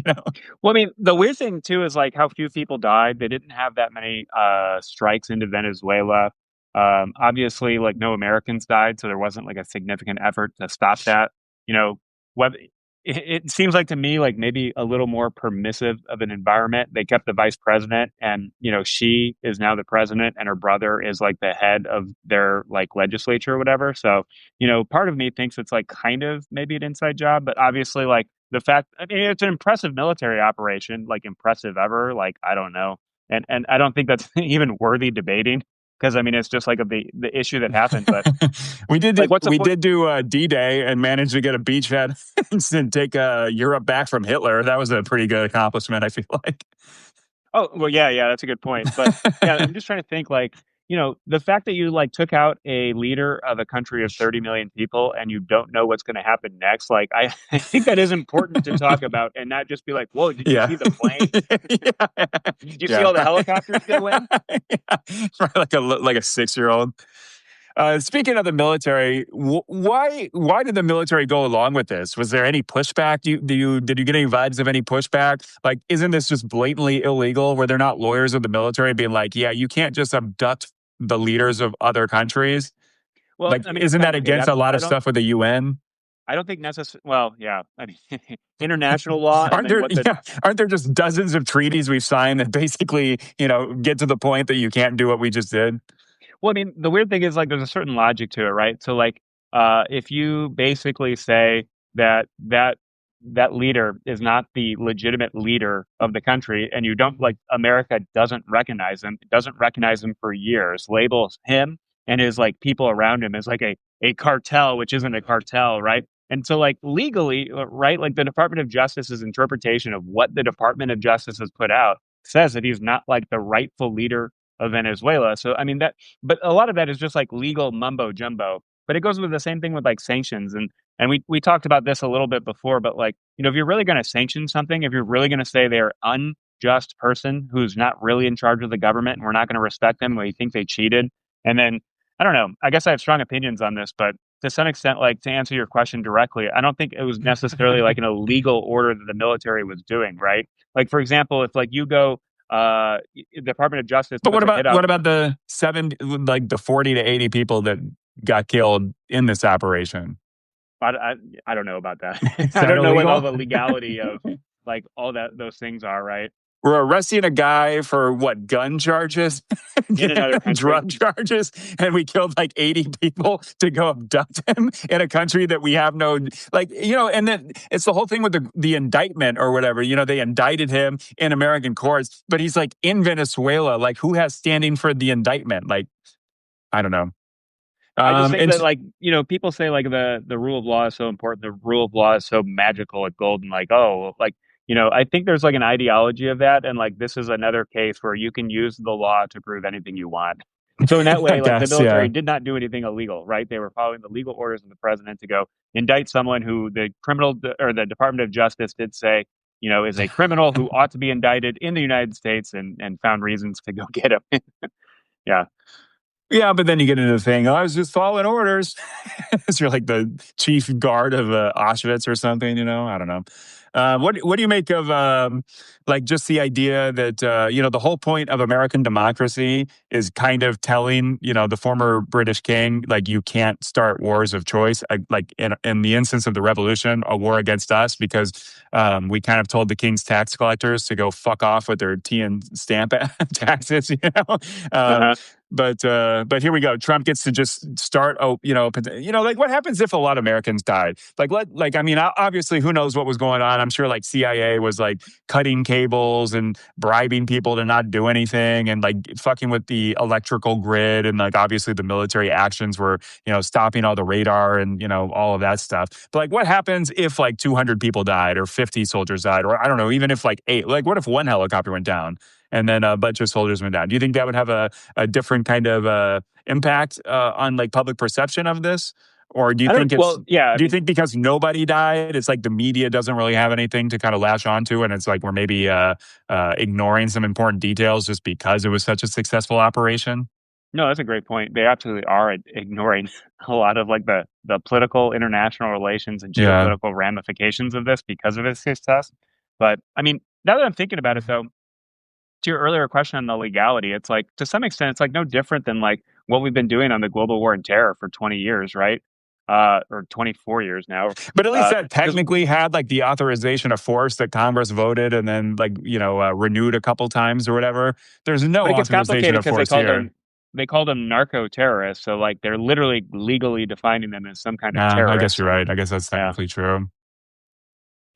Well, I mean, the weird thing, too, is like how few people died. They didn't have that many strikes into Venezuela. Obviously, like no Americans died, so there wasn't like a significant effort to stop that. You know, what it seems like to me like maybe a little more permissive of an environment. They kept the vice president, and she is now the president, and her brother is like the head of their like legislature or whatever. So part of me thinks it's like kind of maybe an inside job, but obviously like the fact, I mean, it's an impressive military operation, like impressive ever, like I don't know, and I don't think that's even worthy debating because I mean it's just like the issue that happened, but like what's the We point? did do D-Day and managed to get a beachhead and take Europe back from Hitler. That was a pretty good accomplishment, I feel like. Oh, well, yeah, that's a good point. But yeah, I'm just trying to think like, the fact that you like took out a leader of a country of 30 million people and you don't know what's going to happen next, like I think that is important to talk about and not just be like, whoa, did you Yeah. see the plane? Yeah. Did you see Yeah. all the helicopters go in? Yeah. Right, like a 6-year-old. Speaking of the military, why did the military go along with this? Was there any pushback? Did you get any vibes of any pushback? Like, isn't this just blatantly illegal? Were there not lawyers of the military being like, yeah, you can't just abduct the leaders of other countries? Well, Like, I mean, it's isn't that complicated. against a lot I of don't stuff with the UN? I don't think necessarily. Well, yeah, I mean, international law, and Aren't then there, what the yeah, aren't there just dozens of treaties we've signed that basically, get to the point that you can't do what we just did? Well, I mean, the weird thing is like there's a certain logic to it, right? So like if you basically say that leader is not the legitimate leader of the country and you don't like America doesn't recognize him for years, labels him and his like people around him as like a cartel, which isn't a cartel, right? And so like legally, right, like the Department of Justice's interpretation of what the Department of Justice has put out says that he's not like the rightful leader of Venezuela. So I mean that but a lot of that is just like legal mumbo jumbo. But it goes with the same thing with like sanctions and we talked about this a little bit before, but like, if you're really going to sanction something, if you're really going to say they're unjust person who's not really in charge of the government and we're not going to respect them, we think they cheated. And then I don't know, I guess I have strong opinions on this, but to some extent, like to answer your question directly, I don't think it was necessarily like an illegal order that the military was doing, right? Like for example, if like you go Department of Justice But puts a hit out. what about the the 40 to 80 people that got killed in this operation? I, I, I don't know about that. Is I that don't know what all illegal? the legality of like all that those things are, right? We're arresting a guy for what, gun charges, In another country. drug charges, and we killed like 80 people to go abduct him in a country that we have no, and then it's the whole thing with the indictment or whatever. They indicted him in American courts, but he's like in Venezuela. Like, who has standing for the indictment? Like, I don't know. I just think And that like, people say like the rule of law is so important, the rule of law is so magical and golden, like, oh, like, I think there's like an ideology of that, and like this is another case where you can use the law to prove anything you want. So in that I way, like the guess, yeah. military did not do anything illegal, right? They were following the legal orders of the president to go indict someone who the criminal or the Department of Justice did say, is a criminal who ought to be indicted in the United States and found reasons to go get him. Yeah. Yeah, but then you get into the thing, I was just following orders. You're like the chief guard of Auschwitz or something, I don't know. What do you make of like just the idea that the whole point of American democracy is kind of telling the former British king, like, you can't start wars of choice, like in the instance of the revolution, a war against us, because we kind of told the king's tax collectors to go fuck off with their tea and stamp taxes. Uh-huh. But here we go. Trump gets to just start. Like, what happens if a lot of Americans died? I mean, obviously, who knows what was going on? I'm sure like CIA was like cutting cables and bribing people to not do anything, and like fucking with the electrical grid, and like obviously the military actions were stopping all the radar and all of that stuff. But like, what happens if like 200 people died or 50 soldiers died, or I don't know, even if like 8? Like, what if one helicopter went down? And then a bunch of soldiers went down. Do you think that would have a different kind of impact on like public perception of this? Or do you I don't, think well, yeah, I do you mean, think because nobody died, it's like the media doesn't really have anything to kind of latch onto, and it's like we're maybe ignoring some important details just because it was such a successful operation? no, that's a great point. They absolutely are ignoring a lot of like the political international relations and Yeah. geopolitical ramifications of this because of its success. But I mean, now that I'm thinking about it though, to your earlier question on the legality, it's like to some extent it's like no different than like what we've been doing on the global war on terror for 20 years, right? Or 24 years now. But at least that Because technically had like the authorization of force that Congress voted and then like, renewed a couple times or whatever. There's no but it gets authorization complicated of because force here. they called them narco terrorists. So like they're literally legally defining them as some kind of Nah, I guess terrorist. you're And right. I guess that's yeah. technically true.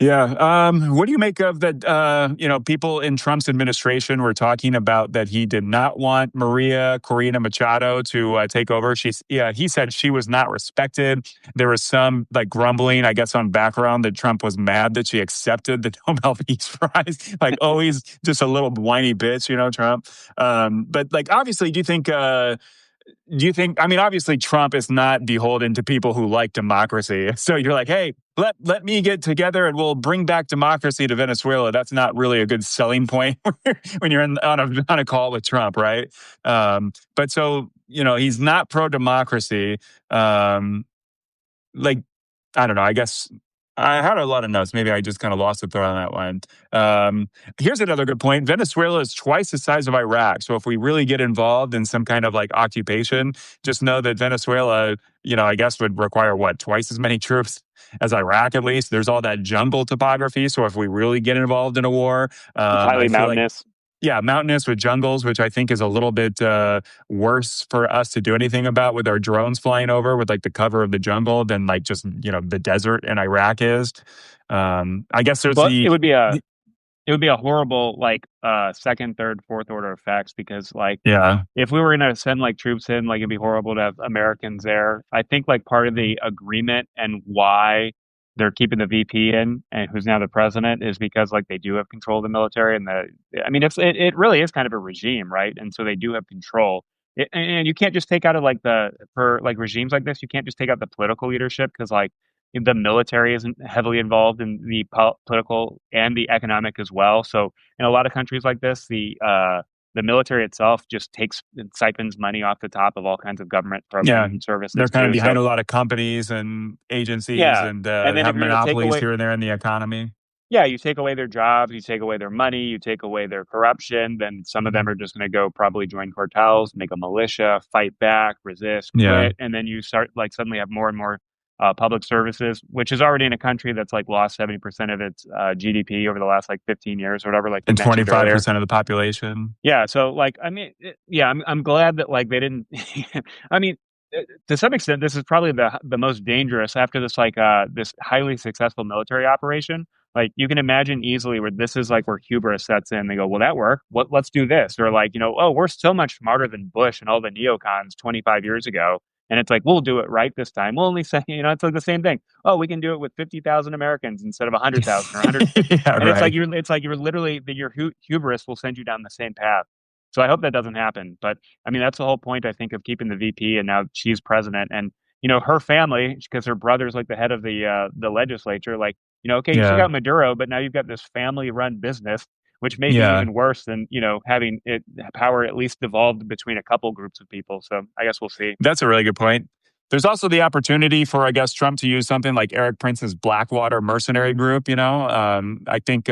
Yeah. What do you make of that? People in Trump's administration were talking about that he did not want Maria Corina Machado to take over. He said she was not respected. There was some like grumbling, I guess, on background that Trump was mad that she accepted the Nobel Peace Prize. Like, oh, he's just a little whiny bitch, Trump. But like, obviously, I mean, obviously Trump is not beholden to people who like democracy. So you're like, hey, let me get together and we'll bring back democracy to Venezuela. That's not really a good selling point when you're on a call with Trump, right? But so, he's not pro-democracy. Like, I don't know, I guess I had a lot of notes. Maybe I just kind of lost the thread on that one. Here's another good point. Venezuela is twice the size of Iraq. So if we really get involved in some kind of like occupation, just know that Venezuela, I guess would require what, twice as many troops as Iraq, at least. There's all that jungle topography. So if we really get involved in a war, It's I highly feel like mountainous. yeah, mountainous with jungles, which I think is a little bit worse for us to do anything about with our drones flying over with like the cover of the jungle than like just the desert in Iraq is. I guess there's But the, it would be a horrible like second, third, fourth order effects because like yeah, if we were gonna send like troops in, like it'd be horrible to have Americans there. I think like part of the agreement and why they're keeping the VP in and who's now the president is because like they do have control of the military and I mean it really is kind of a regime, right? And so they do have control. And you can't just take out of like for like regimes like this, you can't just take out the political leadership because like the military isn't heavily involved in the political and the economic as well. So in a lot of countries like this, the military itself just takes and siphons money off the top of all kinds of government yeah. programs and They're services kind of too. behind So a lot of companies and agencies yeah, and and then if have you're going to take monopolies away, here and there in the economy. yeah, you take away their jobs, you take away their money, you take away their corruption, then some of them are just going to go probably join cartels, make a militia, fight back, resist, Yeah. quit, and then you start like suddenly have more and more public services, which is already in a country that's like lost 70% of its GDP over the last like 15 years or whatever, like you And mentioned earlier. 25% of the population. Yeah, so like I mean, yeah, I'm glad that like they didn't. I mean, to some extent, this is probably the most dangerous after this like this highly successful military operation. Like you can imagine easily where this is like where hubris sets in. They go, well, that worked. Let's do this. Or like oh, we're so much smarter than Bush and all the neocons 25 years ago. And it's like we'll do it right this time. We'll only say it's like the same thing. Oh, we can do it with 50,000 Americans instead of 100,000 or 100. Yeah, And right. it's like you're literally your hubris will send you down the same path. So I hope that doesn't happen. But I mean, that's the whole point I think of keeping the VP, and now she's president, and her family because her brother's like the head of the legislature. Like okay, you took Yeah. out Maduro, but now you've got this family-run business, which may be Yeah. even worse than having it power at least devolved between a couple groups of people. So I guess we'll see. That's a really good point. There's also the opportunity for, I guess, Trump to use something like Eric Prince's Blackwater mercenary group. I think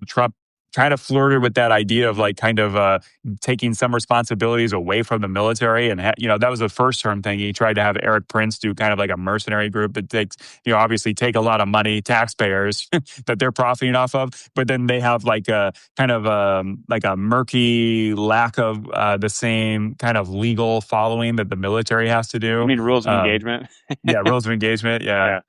Trump kind of flirted with that idea of like kind of taking some responsibilities away from the military, and that was the first term thing. He tried to have Eric Prince do kind of like a mercenary group that takes, obviously take a lot of money, taxpayers that they're profiting off of, but then they have like a kind of like a murky lack of the same kind of legal following that the military has to You do. mean rules of Um, engagement? yeah, rules of engagement. Yeah. Yeah.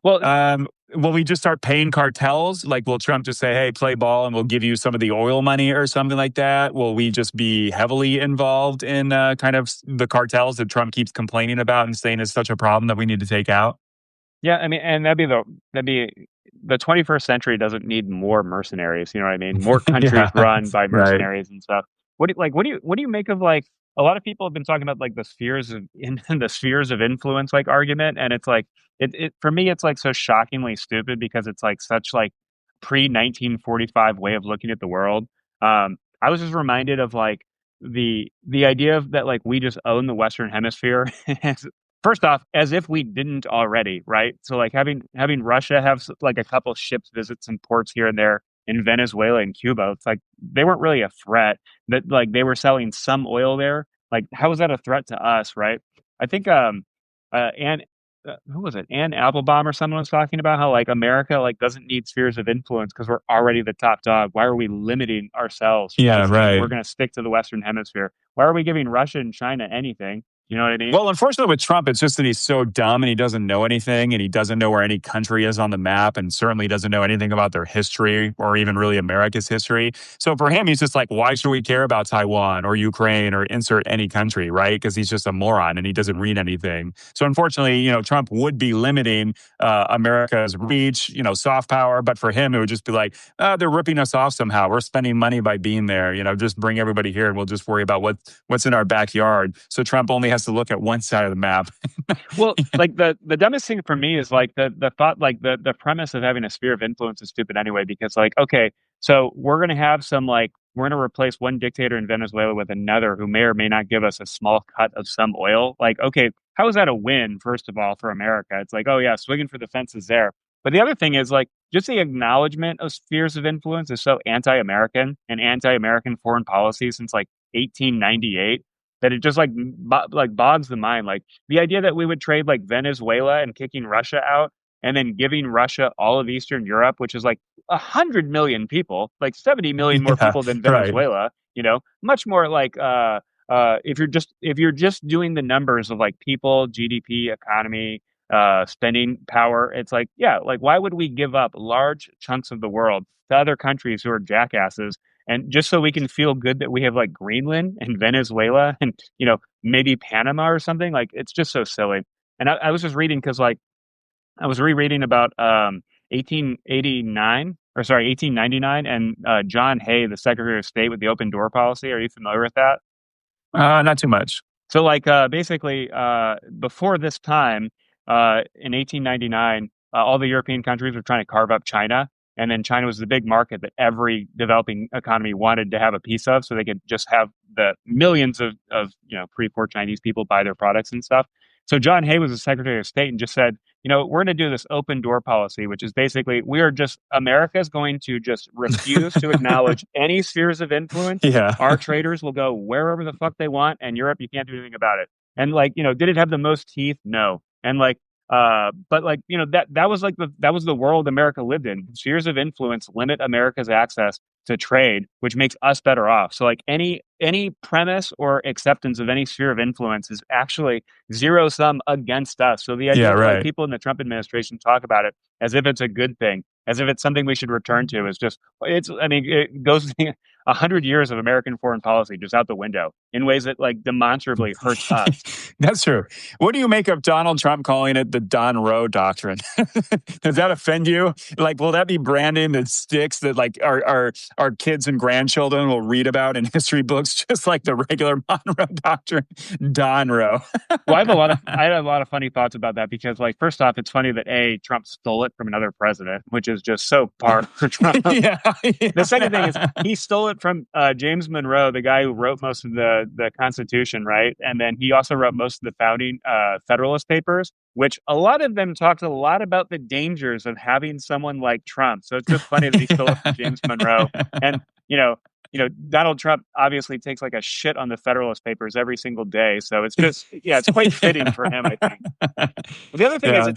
Well, Will we just start paying cartels? Like, will Trump just say, "Hey, play ball, and we'll give you some of the oil money" or something like that? Will we just be heavily involved in kind of the cartels that Trump keeps complaining about and saying is such a problem that we need to take out? yeah, I mean, and that'd be the 21st century doesn't need more mercenaries. You know what I mean? More countries Yeah, run by right. mercenaries and stuff. What do you make of like a lot of people have been talking about like the spheres of in the spheres of influence like argument, and it's like it for me it's like so shockingly stupid because it's like such like pre 1945 way of looking at the world. I was just reminded of like the idea of that like we just own the Western Hemisphere. First off, as if we didn't already, right? So like having Russia have like a couple ships visit some ports here and there in Venezuela and Cuba, it's like they weren't really a threat. That like they were selling some oil there. Like how is that a threat to us, right? I think and who was it? Ann Applebaum or someone was talking about how like America like doesn't need spheres of influence because we're already the top dog. Why are we limiting ourselves by Yeah, saying we're right. going to stick to the Western Hemisphere? Why are we giving Russia and China anything? You know what I mean? Well, unfortunately, with Trump, it's just that he's so dumb and he doesn't know anything, and he doesn't know where any country is on the map, and certainly doesn't know anything about their history or even really America's history. So for him, he's just like, why should we care about Taiwan or Ukraine or insert any country, right? Because he's just a moron and he doesn't read anything. So unfortunately, Trump would be limiting America's reach, soft power. But for him, it would just be like, they're ripping us off somehow. We're spending money by being there. Just bring everybody here and we'll just worry about what's in our backyard. So Trump only has to look at one side of the map. Well, like the dumbest thing for me is like the thought like the premise of having a sphere of influence is stupid anyway because like okay, so we're gonna have some like we're gonna replace one dictator in Venezuela with another who may or may not give us a small cut of some oil. Like okay, how is that a win? First of all, for America, it's like oh yeah, swinging for the fences there. But the other thing is like just the acknowledgement of spheres of influence is so anti-American and anti-American foreign policy since like 1898 that it just like like bogs the mind. Like the idea that we would trade like Venezuela and kicking Russia out and then giving Russia all of Eastern Europe, which is like 100 million people, like 70 million more Yeah, people than right. Venezuela, much more like if you're just doing the numbers of like people, GDP, economy, spending power, it's like, yeah, like why would we give up large chunks of the world to other countries who are jackasses? And just so we can feel good that we have like Greenland and Venezuela and maybe Panama or something, like it's just so silly. And I was just reading because like I was rereading about 1889 or sorry 1899 and John Hay, the Secretary of State with the open door policy. Are you familiar with that? Not too much. So, like, basically, before this time, in 1899, all the European countries were trying to carve up China, and then China was the big market that every developing economy wanted to have a piece of, so they could just have the millions of pre-poor Chinese people buy their products and stuff. So John Hay was the Secretary of State and just said, we're going to do this open door policy, which is basically America's going to just refuse to acknowledge any spheres of influence. Yeah. Our traders will go wherever the fuck they want, and Europe, you can't do anything about it. And like, did it have the most teeth? No. And like, but like, that was like that was the world America lived in. Spheres of influence limit America's access to trade, which makes us better off. So like any premise or acceptance of any sphere of influence is actually zero sum against us. So the Yeah, idea that like right. people in the Trump administration talk about it as if it's a good thing, as if it's something we should return to is just it goes 100 years of American foreign policy just out the window in ways that like demonstrably hurts us. That's true. What do you make of Donald Trump calling it the Don Roe doctrine? Does that offend you? Like, will that be branding that sticks that like our kids and grandchildren will read about in history books, just like the regular Monroe doctrine? Don Roe. Well, I have a lot of funny thoughts about that because, like, first off, it's funny that Trump stole it from another president, which is just so par for Trump. Yeah, The second thing yeah. is he stole it from James Monroe, the guy who wrote most of the Constitution, right? And then he also wrote most of the founding Federalist Papers, which a lot of them talked a lot about the dangers of having someone like Trump. So it's just funny that he stole it from James Monroe. And Donald Trump obviously takes like a shit on the Federalist Papers every single day. So it's just, yeah, it's quite fitting for him, I think. But the other thing is, Yeah.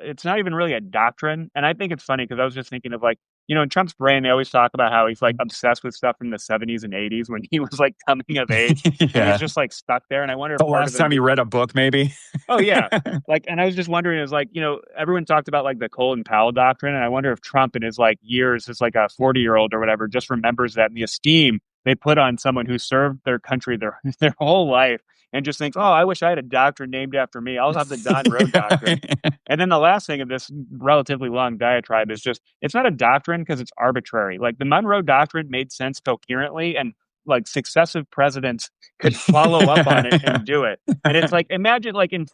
it's not even really a doctrine. And I think it's funny because I was just thinking of like, in Trump's brain, they always talk about how he's like obsessed with stuff from the 70s and 80s when he was like coming of age and he's Yeah. just like stuck there. And I wonder The if part last of him time you read a book, maybe. Oh yeah. Like, and I was just wondering, is like, everyone talked about like the Colin Powell doctrine, and I wonder if Trump in his like years as like a 40-year-old or whatever just remembers that and the esteem they put on someone who served their country their their whole life and just thinks, oh, I wish I had a doctrine named after me. I'll have the Don Roe doctrine. And then the last thing of this relatively long diatribe is just it's not a doctrine because it's arbitrary. Like the Monroe Doctrine made sense coherently and like successive presidents could follow up on it and do it. And it's like imagine like in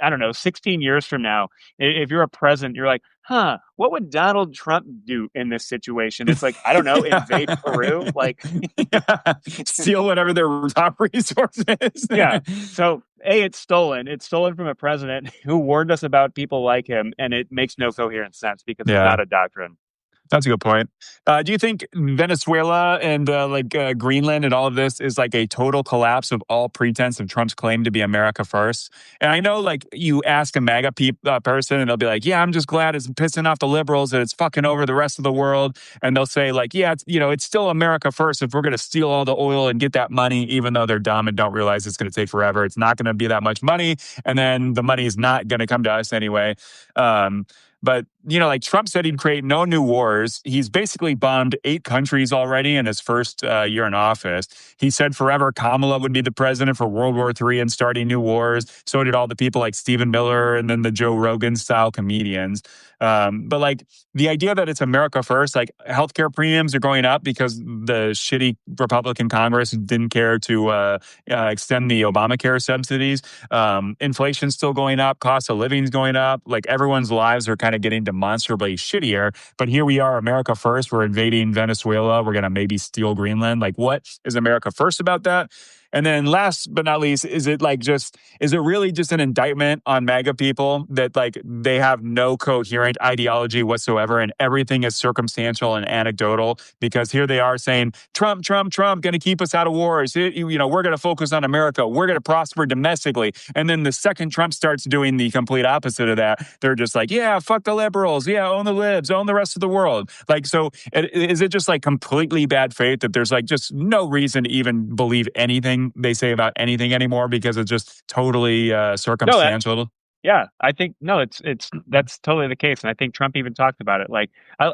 I don't know 16 years from now, if you're a president, you're like, huh, what would Donald Trump do in this situation? It's like I don't know, invade Peru, like Yeah. Steal whatever their top resource is. yeah. So it's stolen. It's stolen from a president who warned us about people like him, and it makes no coherent sense because it's Yeah. not a doctrine. That's a good point. Do you think Venezuela and Greenland and all of this is like a total collapse of all pretense of Trump's claim to be America first? And I know, like, you ask a MAGA person, and they'll be like, "Yeah, I'm just glad it's pissing off the liberals and it's fucking over the rest of the world." And they'll say, like, "Yeah, it's still America first. If we're going to steal all the oil and get that money, even though they're dumb and don't realize it's going to take forever, it's not going to be that much money, and then the money is not going to come to us anyway." But, like Trump said he'd create no new wars. He's basically bombed 8 countries already in his first year in office. He said forever Kamala would be the president for World War III and starting new wars. So did all the people like Stephen Miller and then the Joe Rogan style comedians. But like the idea that it's America first, like healthcare premiums are going up because the shitty Republican Congress didn't care to extend the Obamacare subsidies. Inflation's still going up. Cost of living's going up. Like everyone's lives are kind of getting demonstrably shittier. But here we are, America first. We're invading Venezuela. We're going to maybe steal Greenland. Like what is America first about that? And then last but not least, is it really just an indictment on MAGA people that like they have no coherent ideology whatsoever and everything is circumstantial and anecdotal? Because here they are saying, Trump, Trump, Trump, going to keep us out of wars. We're going to focus on America. We're going to prosper domestically. And then the second Trump starts doing the complete opposite of that, they're just like, yeah, fuck the liberals. Yeah, own the libs, own the rest of the world. Like, so is it just like completely bad faith that there's like just no reason to even believe anything they say about anything anymore because it's just totally No, circumstantial? yeah, I think no, it's that's totally the case, and I think Trump even talked about it. Like, I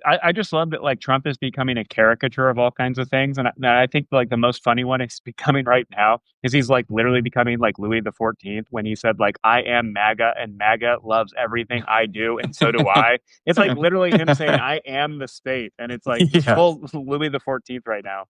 I just love that like Trump is becoming a caricature of all kinds of things, and I think like the most funny one is becoming right now is he's like literally becoming like Louis the 14th when he said like I am MAGA and MAGA loves everything I do and so do I. It's like literally him saying I am the state, and it's like Yeah. full Louis the 14th right now.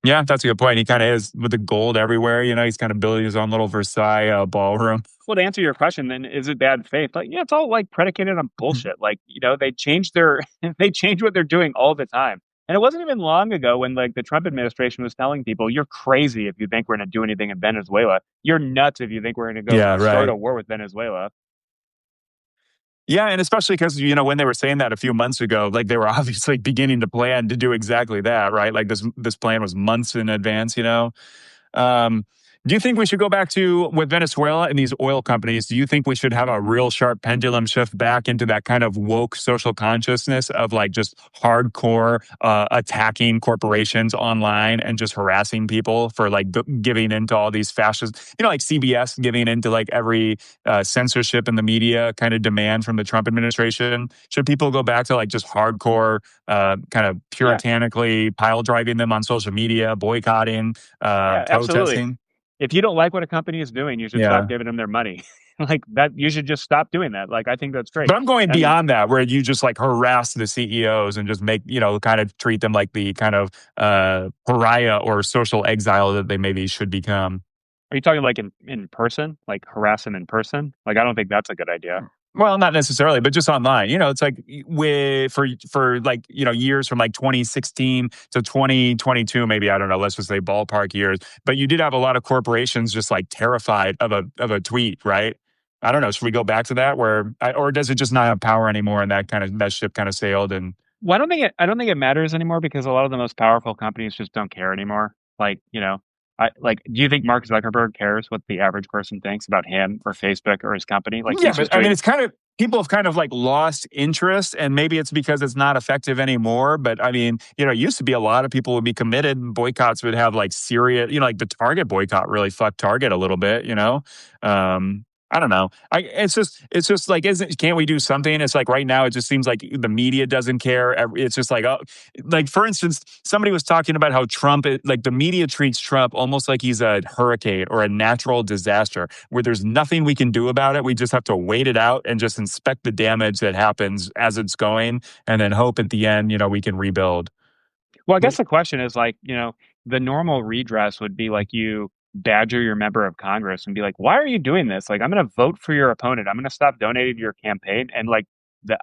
Yeah, that's a good point. He kind of is with the gold everywhere. He's kind of building his own little Versailles ballroom. Well, to answer your question, then is it bad faith? Like, yeah, it's all like predicated on bullshit. Like, they change their they change what they're doing all the time. And it wasn't even long ago when like the Trump administration was telling people, "You're crazy if you think we're going to do anything in Venezuela. You're nuts if you think we're going to go Yeah, start right. a war with Venezuela." Yeah, and especially because when they were saying that a few months ago, like they were obviously beginning to plan to do exactly that, right? Like this plan was months in advance. Um, do you think we should go back to with Venezuela and these oil companies? Do you think we should have a real sharp pendulum shift back into that kind of woke social consciousness of like just hardcore attacking corporations online and just harassing people for like giving into all these fascist, like CBS giving into like every censorship in the media kind of demand from the Trump administration? Should people go back to like just hardcore, kind of Yeah, puritanically pile driving them on social media, boycotting? yeah, absolutely. Protesting. If you don't like what a company is doing, you should stop Yeah. giving them their money. Like that, you should just stop doing that. Like I think that's great. But I'm going I mean, beyond that, where you just like harass the CEOs and just make, kind of treat them like the kind of pariah or social exile that they maybe should become. are you talking like in person, like harass them in person? Like I don't think that's a good idea. Well, not necessarily, but just online. It's like for like, years from like 2016 to 2022, maybe, I don't know, let's just say ballpark years. But you did have a lot of corporations just like terrified of a tweet, right? I don't know. Should we go back to that or does it just not have power anymore and that ship kind of sailed and Well, I don't think it matters anymore because a lot of the most powerful companies just don't care anymore. Like, do you think Mark Zuckerberg cares what the average person thinks about him or Facebook or his company? Like yeah, he's but just I mean, doing it's kind of people have kind of like lost interest, and maybe it's because it's not effective anymore. But I mean, it used to be a lot of people would be committed, and boycotts would have like serious, like the Target boycott really fucked Target a little bit. I don't know. It's just like, can't we do something? It's like right now, it just seems like the media doesn't care. It's just like, oh, like for instance, somebody was talking about how like the media treats Trump almost like he's a hurricane or a natural disaster where there's nothing we can do about it. We just have to wait it out and just inspect the damage that happens as it's going and then hope at the end, we can rebuild. Well, I But guess the question is like, the normal redress would be like you badger your member of Congress and be like, "Why are you doing this? Like, I'm going to vote for your opponent. I'm going to stop donating to your campaign." And like,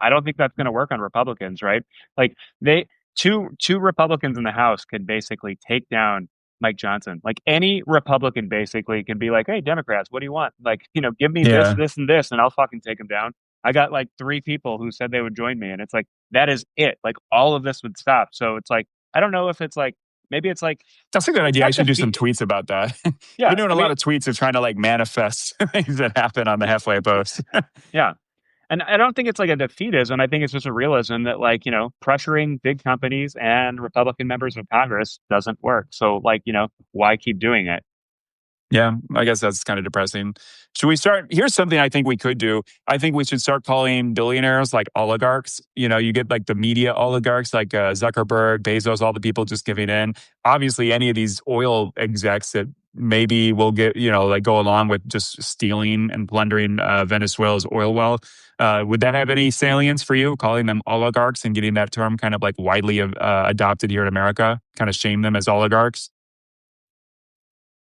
I don't think that's going to work on Republicans, right? Like, they two Republicans in the House could basically take down Mike Johnson. Like any Republican basically can be like, "Hey, Democrats, what do you want? Like, give me this, yeah, this, and this, and I'll fucking take him down." I got like three people who said they would join me, and it's like that is it. Like all of this would stop. So it's like I don't know if it's like maybe it's like that's a good it's idea. I not should do some defeat. tweets about that. Been Yeah, doing I a mean, lot of tweets of trying to like manifest things that happen on the halfway post. yeah, and I don't think it's like a defeatism. I think it's just a realism that like pressuring big companies and Republican members of Congress doesn't work. So like why keep doing it? Yeah, I guess that's kind of depressing. Should we start? Here's something I think we could do. I think we should start calling billionaires like oligarchs. You get like the media oligarchs like Zuckerberg, Bezos, all the people just giving in. Obviously, any of these oil execs that maybe will get, like go along with just stealing and plundering Venezuela's oil wealth. Would that have any salience for you, calling them oligarchs and getting that term kind of like widely adopted here in America? Kind of shame them as oligarchs?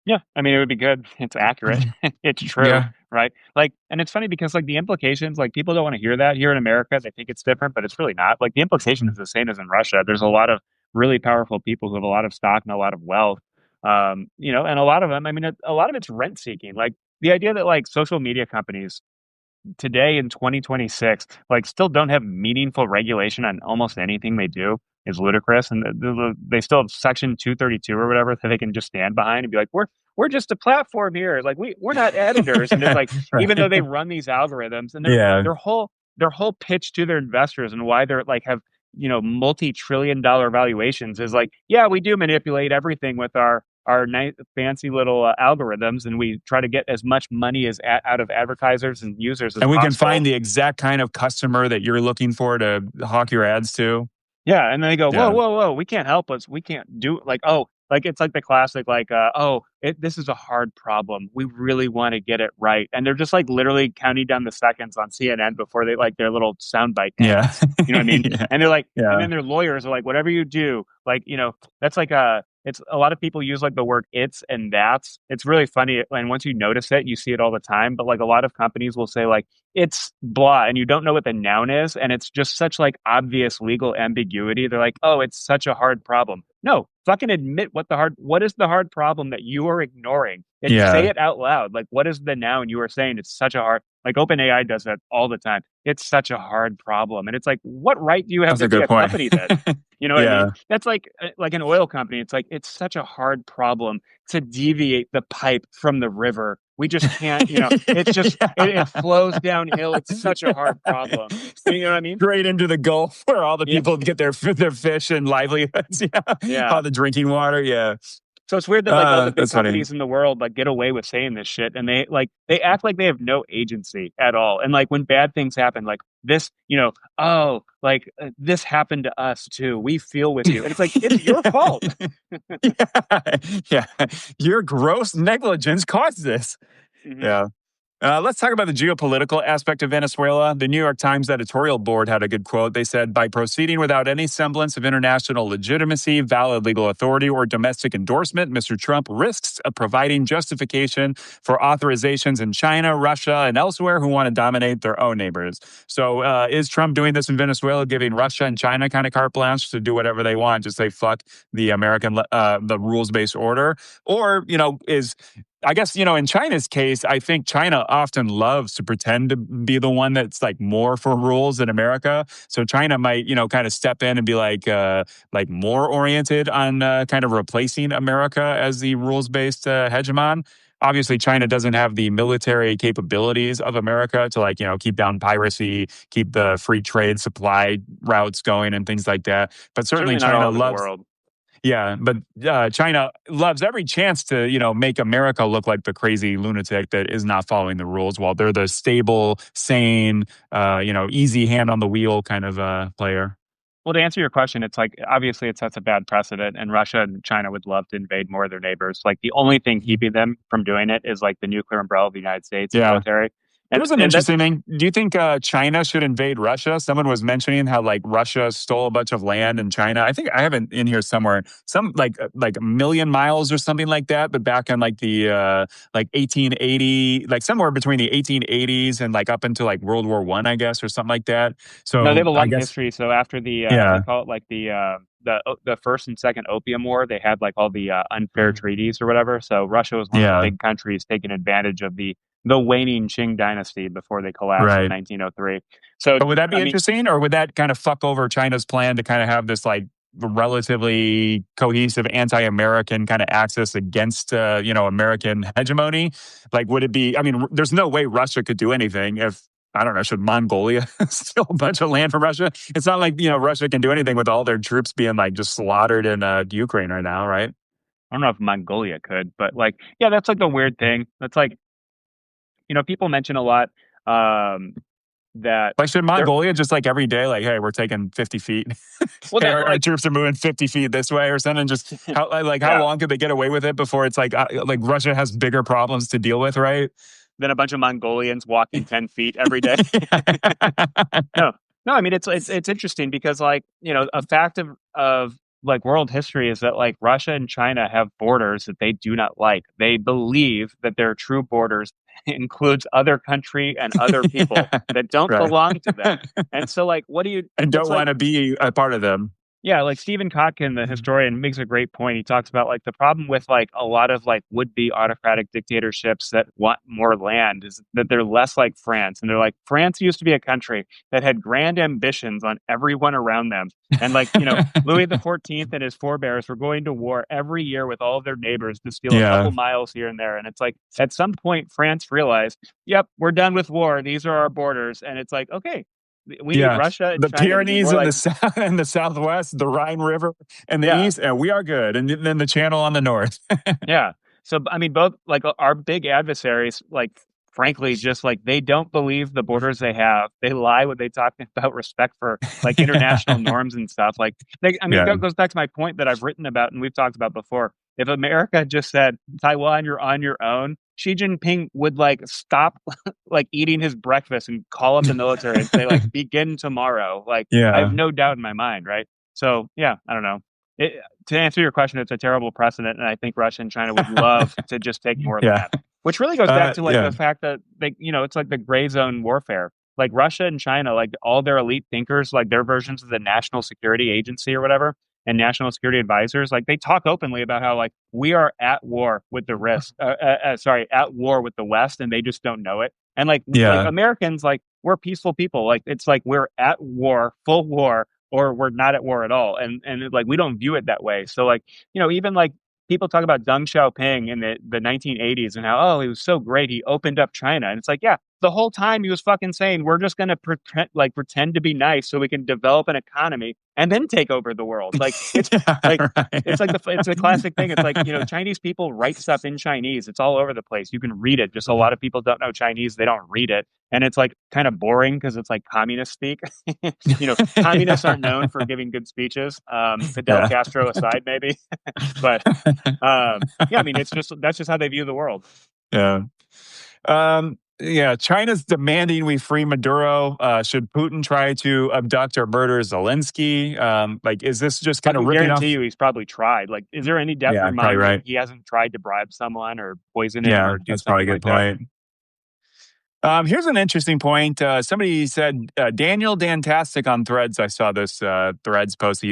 Yeah, I mean, it would be good. It's accurate. It's true, Yeah. right? Like, and it's funny because like the implications, like people don't want to hear that here in America. They think it's different, but it's really not. Like the implication is the same as in Russia. There's a lot of really powerful people who have a lot of stock and a lot of wealth. And a lot of them, I mean, a lot of it's rent seeking. Like the idea that like social media companies today in 2026 like still don't have meaningful regulation on almost anything they do is ludicrous, and they still have section 232 or whatever that they can just stand behind and be like, we're just a platform here, like we're not editors. And it's like, even though Right. they run these algorithms, and Yeah. their whole pitch to their investors and why they're like have multi-trillion dollar valuations is like, yeah, we do manipulate everything with our nice fancy little algorithms, and we try to get as much money out of advertisers and users as And we can possible. find the exact kind of customer that you're looking for to hawk your ads to. Yeah, and then they go, whoa, Yeah. whoa, whoa, we can't help us. We can't do like, oh, like it's like the classic, like, this is a hard problem. We really want to get it right, and they're just like literally counting down the seconds on CNN before they like their little soundbite Yeah. ends. You know what I mean? Yeah. And they're like, and Yeah. then their lawyers are like, whatever you do, like, that's like it's a lot of people use like the word it's and that's. It's really funny, and once you notice it, you see it all the time. But like a lot of companies will say like it's blah, and you don't know what the noun is, and it's just such like obvious legal ambiguity. They're like, oh, it's such a hard problem. No, fucking admit what is the hard problem that you are ignoring, and say Yeah. it out loud. Like, what is the noun you are saying? It's such a hard, like OpenAI does that all the time. It's such a hard problem. And it's like, what right do you have That's to a be good a point. company then? You know what I mean? Yeah. That's like an oil company. It's like, it's such a hard problem to deviate the pipe from the river. We just can't, it's just, it Yeah. flows downhill. It's such a hard problem. You know what I mean? Straight into the Gulf where all the Yeah. people get their fish and livelihoods. Yeah. Yeah. All the drinking water. Yeah. So it's weird that like all the big That's funny. companies in the world like get away with saying this shit, and they act like they have no agency at all. And like when bad things happen, like this, oh, like this happened to us too. We feel with you. And it's like, it's your fault. Yeah. Yeah. Your gross negligence caused this. Hmm. Yeah. Let's talk about the geopolitical aspect of Venezuela. The New York Times editorial board had a good quote. They said, by proceeding without any semblance of international legitimacy, valid legal authority, or domestic endorsement, Mr. Trump risks of providing justification for authorizations in China, Russia, and elsewhere who want to dominate their own neighbors. So is Trump doing this in Venezuela, giving Russia and China kind of carte blanche to do whatever they want, just say fuck the the rules-based order? Or, is I guess, in China's case, I think China often loves to pretend to be the one that's like more for rules than America. So China might, kind of step in and be like more oriented on kind of replacing America as the rules-based hegemon. Obviously, China doesn't have the military capabilities of America to keep down piracy, keep the free trade supply routes going and things like that. But certainly Certainly not all China over the loves world. yeah, but China loves every chance to, make America look like the crazy lunatic that is not following the rules, while they're the stable, sane, easy hand on the wheel kind of player. Well, to answer your question, it's like obviously it sets a bad precedent, and Russia and China would love to invade more of their neighbors. Like the only thing keeping them from doing it is like the nuclear umbrella of the United States Yeah. military. And Here's an and that's interesting thing. Do you think China should invade Russia? Someone was mentioning how Russia stole a bunch of land in China. I think I have it in here somewhere. Some like a million miles or something like that. But back in the 1880, like somewhere between the 1880s and like up into like World War One, I guess, or something like that. No, they So have a I long guess history. So after they yeah, call it like the first and second Opium War, they had like all the unfair treaties or whatever. So Russia was one of the yeah, big countries taking advantage of the waning Qing dynasty before they collapsed in right. 1903. So But would that be I mean, interesting, or would that kind of fuck over China's plan to kind of have this like relatively cohesive anti-American kind of axis against American hegemony? Like, would it be? I mean, there's no way Russia could do anything if. I don't know. Should Mongolia steal a bunch of land from Russia? It's not like Russia can do anything with all their troops being like just slaughtered in Ukraine right now, right? I don't know if Mongolia could, but like, yeah, that's like the weird thing. That's like, people mention a lot that Like, should they're Mongolia just like every day, like, hey, we're taking 50 feet. well, Hey, that our like troops are moving 50 feet this way or something. Just how yeah, long could they get away with it before it's like Russia has bigger problems to deal with, right? then a bunch of Mongolians walking 10 feet every day. No, no. I mean, it's interesting because like a fact of like world history is that like Russia and China have borders that they do not like. They believe that their true borders includes other country and other people Yeah, that don't right. belong to them. And so like, what do you? And It's don't like want to be a part of them. Yeah, like Stephen Kotkin, the Mhm. historian, makes a great point. He talks about like the problem with like a lot of like would-be autocratic dictatorships that want more land is that they're less like France. And they're like, France used to be a country that had grand ambitions on everyone around them. And like, Louis the 14th and his forebears were going to war every year with all of their neighbors to steal a Yeah, couple miles here and there. And it's like at some point France realized, yep, we're done with war. These are our borders. And it's like, okay, we need yeah. Russia and The China to be Pyrenees more in like, the south and the southwest, the Rhine River and the yeah. east, and we are good. And then the Channel on the north. Yeah. So, I mean, both like our big adversaries, like, frankly, just like they don't believe the borders they have. They lie when they talk about respect for like international Yeah, norms and stuff. Like, I mean, yeah, it goes back to my point that I've written about and we've talked about before. If America just said, Taiwan, you're on your own, Xi Jinping would like stop like eating his breakfast and call up the military and say, like, begin tomorrow. Like, I have yeah, no doubt in my mind, right? So, yeah, I don't know. It, to answer your question, it's a terrible precedent, and I think Russia and China would love to just take more yeah, land. Which really goes back to like yeah, the fact that it's like the gray zone warfare. Like Russia and China, like all their elite thinkers, like their versions of the National Security Agency or whatever, and national security advisors, like they talk openly about how like we are at war with the at war with the West, and they just don't know it. And like yeah. Americans, like we're peaceful people. Like it's like we're at war, full war, or we're not at war at all. And like we don't view it that way. So like, even like people talk about Deng Xiaoping in the 1980s and how, oh, he was so great. He opened up China. And it's like, yeah, the whole time he was fucking saying, we're just going to pretend to be nice so we can develop an economy and then take over the world. Like like, Yeah, it's like it's a classic thing. It's like, right. Chinese people write stuff in Chinese. It's all over the place. You can read it. Just a lot of people don't know Chinese. They don't read it. And it's like kind of boring because it's like communist speak. Communists aren't known for giving good speeches. Fidel Yeah. Castro aside, maybe. But yeah, I mean, that's just how they view the world. Yeah. Yeah, China's demanding we free Maduro. Should Putin try to abduct or murder Zelensky? Like, is this just I kind of can ripping guarantee off? you he's probably tried. Like, is there any doubt in Yeah, your probably mind that right. he hasn't tried to bribe someone or poison him Yeah, or do that's probably a something good like that? point. Here's an interesting point. Somebody said, Daniel Dantastic on Threads. I saw this Threads post.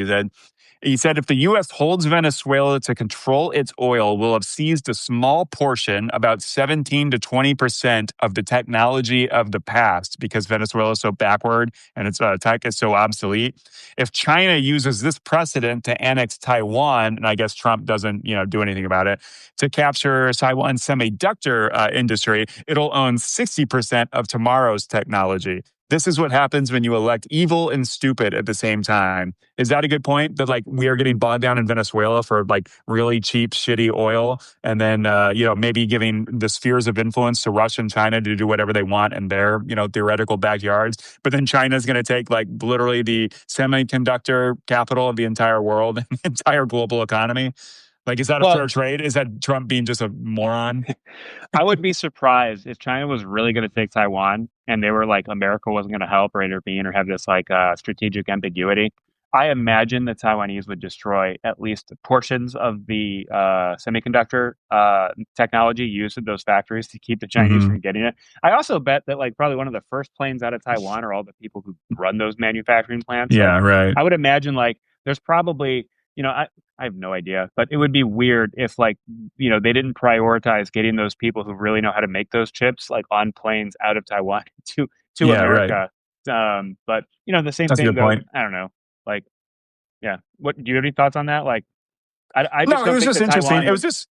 He said, if the U.S. holds Venezuela to control its oil, we'll have seized a small portion, about 17 to 20% of the technology of the past because Venezuela is so backward and its tech is so obsolete. If China uses this precedent to annex Taiwan, and I guess Trump doesn't, do anything about it, to capture Taiwan's semiconductor industry, it'll own 60% of tomorrow's technology. This is what happens when you elect evil and stupid at the same time. Is that a good point? That like we are getting bogged down in Venezuela for like really cheap, shitty oil, and then maybe giving the spheres of influence to Russia and China to do whatever they want in their theoretical backyards. But then China's going to take like literally the semiconductor capital of the entire world, and the entire global economy. Like, is that a fair Well, trade? Is that Trump being just a moron? I would be surprised if China was really going to take Taiwan and they were like America wasn't going to help or intervene or have this like strategic ambiguity. I imagine the Taiwanese would destroy at least portions of the semiconductor technology used in those factories to keep the Chinese Hmm. from getting it. I also bet that like probably one of the first planes out of Taiwan are all the people who run those manufacturing plants. Like Yeah, right. I would imagine like there's probably I have no idea, but it would be weird if like they didn't prioritize getting those people who really know how to make those chips like on planes out of Taiwan to Yeah, right. America. But the same That's a thing good goes. point. I don't know. Like, yeah. What do you have any thoughts on that? Like, I just No, it don't was think just that interesting. Taiwan It was would. just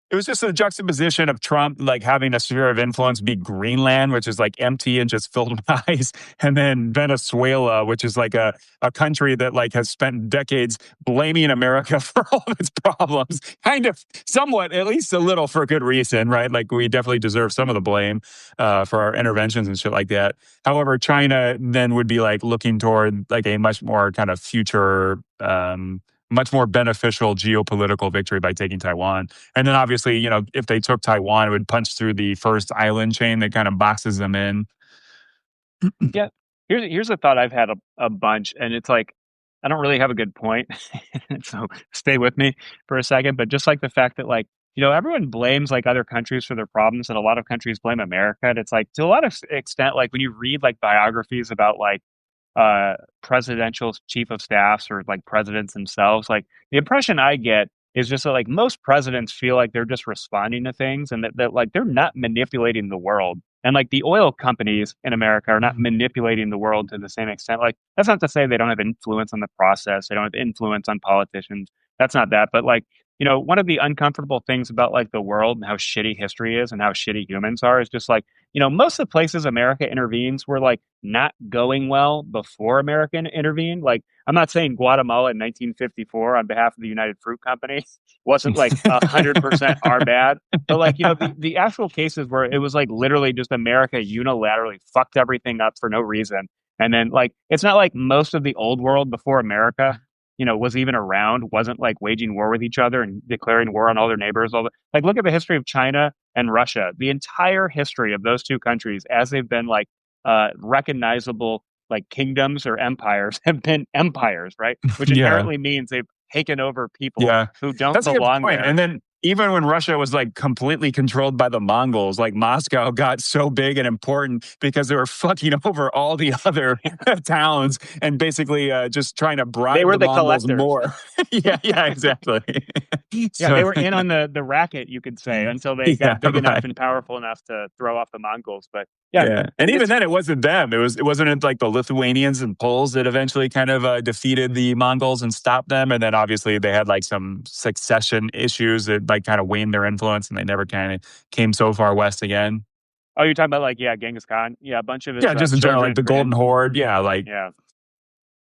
it was just a juxtaposition of Trump like having a sphere of influence be Greenland, which is like empty and just filled with ice, and then Venezuela, which is like a country that like has spent decades blaming America for all of its problems, kind of somewhat, at least a little for good reason, right? Like we definitely deserve some of the blame for our interventions and shit like that. However, China then would be like looking toward like a much more kind of future much more beneficial geopolitical victory by taking Taiwan. And then obviously, if they took Taiwan, it would punch through the first island chain that kind of boxes them in. Yeah. Here's a thought I've had a bunch, and it's like I don't really have a good point, so stay with me for a second. But just like the fact that like everyone blames like other countries for their problems, and a lot of countries blame America. And it's like to a lot of extent, like when you read like biographies about like presidential chief of staffs or like presidents themselves. Like the impression I get is just that like most presidents feel like they're just responding to things and that like they're not manipulating the world. And like the oil companies in America are not manipulating the world to the same extent. Like that's not to say they don't have influence on the process. They don't have influence on politicians. That's not that. But like, one of the uncomfortable things about like the world and how shitty history is and how shitty humans are is just like, most of the places America intervenes were like not going well before America intervened. Like, I'm not saying Guatemala in 1954 on behalf of the United Fruit Company wasn't like 100% our bad, but like, the actual cases where it was like literally just America unilaterally fucked everything up for no reason. And then like, it's not like most of the old world before America, was even around, wasn't like waging war with each other and declaring war on all their neighbors. Like, look at the history of China and Russia. The entire history of those two countries, as they've been like recognizable like kingdoms or empires, have been empires, right? Which Yeah. inherently means they've taken over people Yeah, who don't that's a good belong point. there. And then even when Russia was like completely controlled by the Mongols, like Moscow got so big and important because they were fucking over all the other towns and basically just trying to They bribe were the the Mongols collectors. more. Yeah, exactly. Yeah, So, they were in on the racket, you could say, until they yeah, got big enough right. and powerful enough to throw off the Mongols. But yeah, Yeah, and even it's then, it wasn't them. It wasn't like the Lithuanians and Poles that eventually kind of defeated the Mongols and stopped them. And then obviously they had like some succession issues that like kind of waned their influence, and they never kind of came so far west again. oh, you're talking about like yeah, Genghis Khan. Yeah, a bunch of his Yeah, just in general, like children, the Golden Horde. Yeah, like yeah,